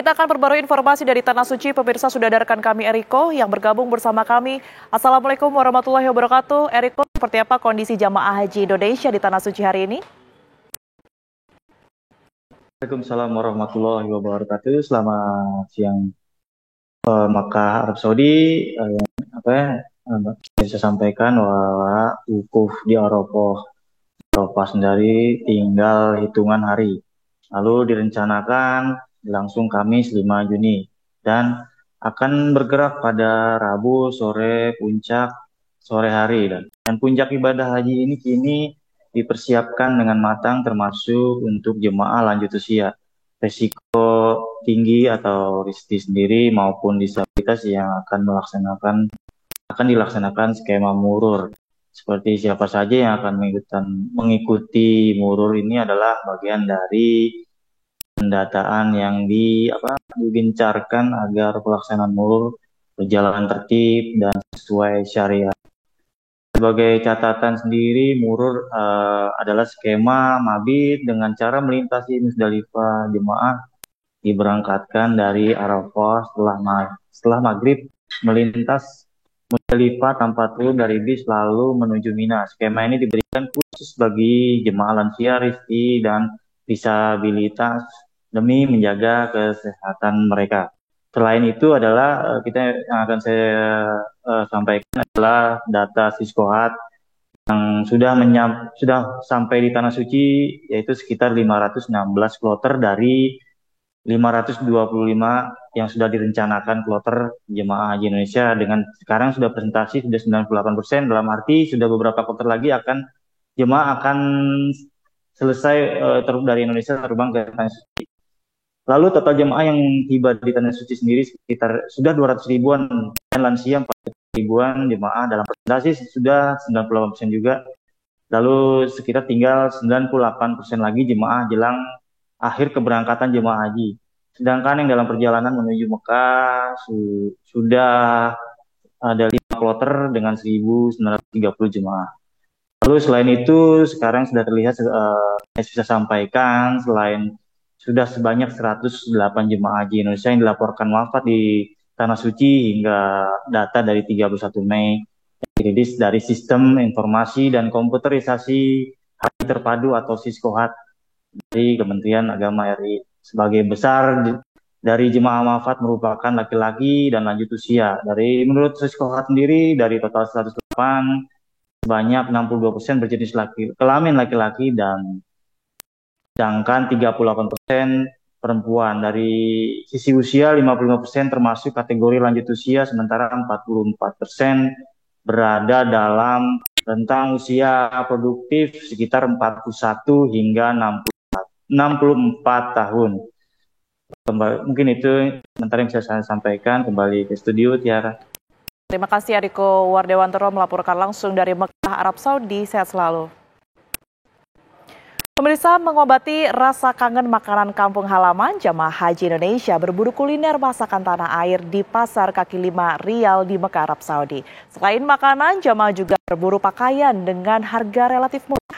Kita akan perbarui informasi dari Tanah Suci. Pemirsa, sudah ada rekan kami Eriko yang bergabung bersama kami. Assalamualaikum warahmatullahi wabarakatuh. Eriko, seperti apa kondisi jamaah haji Indonesia di Tanah Suci hari ini? Waalaikumsalam warahmatullahi wabarakatuh. Selamat siang. Makkah, Arab Saudi. Saya sampaikan bahwa wukuf di Arafah sendiri tinggal hitungan hari. Lalu direncanakan langsung Kamis 5 Juni dan akan bergerak pada Rabu sore puncak sore hari dan puncak ibadah haji ini kini dipersiapkan dengan matang termasuk untuk jemaah lanjut usia, resiko tinggi atau risti sendiri maupun disabilitas yang akan dilaksanakan skema murur. Seperti siapa saja yang akan mengikuti murur ini adalah bagian dari pendataan yang digencarkan agar pelaksanaan murur berjalan tertib dan sesuai syariat. Sebagai catatan sendiri, murur adalah skema mabit dengan cara melintasi Musdalifah. Jemaah diberangkatkan dari Arafah setelah maghrib, melintas Musdalifah tanpa turun dari bis lalu menuju Mina. Skema ini diberikan khusus bagi jemaah lansia, risti, dan disabilitas demi menjaga kesehatan mereka. Selain itu adalah yang akan saya sampaikan adalah data Siskohat yang sudah sampai di Tanah Suci, yaitu sekitar 516 kloter dari 525 yang sudah direncanakan kloter jemaah haji Indonesia. Dengan sekarang sudah presentasi sudah 98%, dalam arti sudah beberapa kloter lagi jemaah akan selesai dari Indonesia terbang ke Tanah Suci. Lalu total jemaah yang tiba di Tanah Suci sendiri sekitar sudah 200 ribuan dan lansia 400 ribuan jemaah, dalam presentasi sudah 98% juga. Lalu sekitar tinggal 98% lagi jemaah jelang akhir keberangkatan jemaah haji. Sedangkan yang dalam perjalanan menuju Mekah sudah ada 5 kloter dengan 1.930 jemaah. Lalu selain itu sekarang sudah terlihat saya bisa sampaikan selain sudah sebanyak 108 jemaah haji Indonesia yang dilaporkan wafat di Tanah Suci hingga data dari 31 Mei yang dirilis dari Sistem Informasi dan Komputerisasi Haji Terpadu atau Siskohat dari Kementerian Agama RI. Sebagai besar dari jemaah wafat merupakan laki-laki dan lanjut usia. Menurut Siskohat sendiri dari total 108 sebanyak 62% berjenis kelamin laki-laki dan sedangkan 38% perempuan. Dari sisi usia 55% termasuk kategori lanjut usia, sementara 44% berada dalam rentang usia produktif sekitar 41 hingga 64 tahun. Mungkin itu sementara yang bisa saya sampaikan. Kembali ke studio, Tiara. Terima kasih Eriko Wardewantoro melaporkan langsung dari Mekah, Arab Saudi. Sehat selalu. Pemirsa, mengobati rasa kangen makanan kampung halaman, jamaah haji Indonesia berburu kuliner masakan tanah air di Pasar Kaki Lima Riyal di Mekah, Arab Saudi. Selain makanan, jamaah juga berburu pakaian dengan harga relatif murah.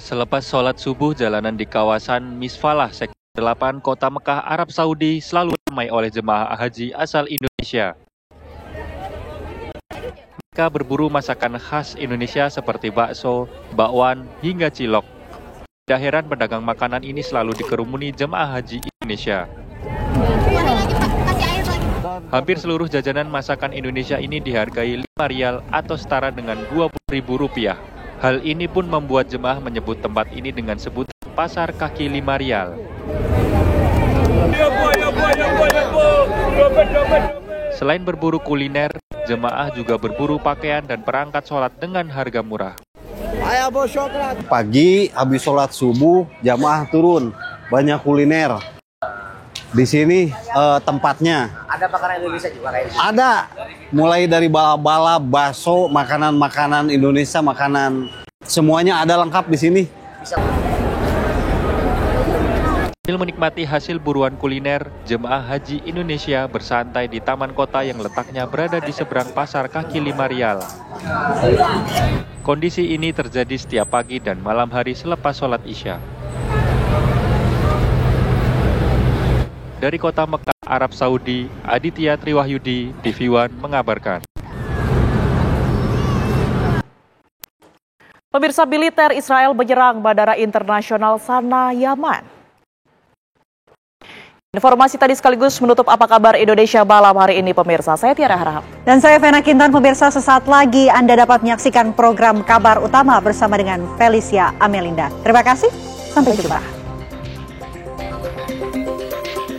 Selepas sholat subuh, jalanan di kawasan Misfalah, Sektor 8, Kota Mekah, Arab Saudi selalu ramai oleh jemaah haji asal Indonesia. Mereka berburu masakan khas Indonesia seperti bakso, bakwan, hingga cilok. Tidak heran pedagang makanan ini selalu dikerumuni jemaah haji Indonesia. Hampir seluruh jajanan masakan Indonesia ini dihargai 5 rial atau setara dengan Rp20.000. Hal ini pun membuat jemaah menyebut tempat ini dengan sebutan Pasar Kaki Lima Riyal. Selain berburu kuliner, jemaah juga berburu pakaian dan perangkat sholat dengan harga murah. Pagi habis sholat subuh, jamaah turun, banyak kuliner. Di sini tempatnya. Ada makanan Indonesia juga kayaknya? Ada, mulai dari bala-bala, bakso, makanan-makanan Indonesia, makanan semuanya ada lengkap di sini. Sambil menikmati hasil buruan kuliner, jemaah haji Indonesia bersantai di taman kota yang letaknya berada di seberang Pasar Kaki Lima Riyal. Kondisi ini terjadi setiap pagi dan malam hari selepas sholat Isya. Dari Kota Mekah, Arab Saudi, Aditya Triwahyudi, TV One mengabarkan. Pemirsa, militer Israel menyerang Bandara Internasional Sana, Yaman. Informasi tadi sekaligus menutup Apa Kabar Indonesia malam hari ini, pemirsa. Saya Tiara Harahap. Dan saya Vena Kintan. Pemirsa, sesaat lagi Anda dapat menyaksikan program Kabar Utama bersama dengan Felicia Amelinda. Terima kasih, sampai jumpa.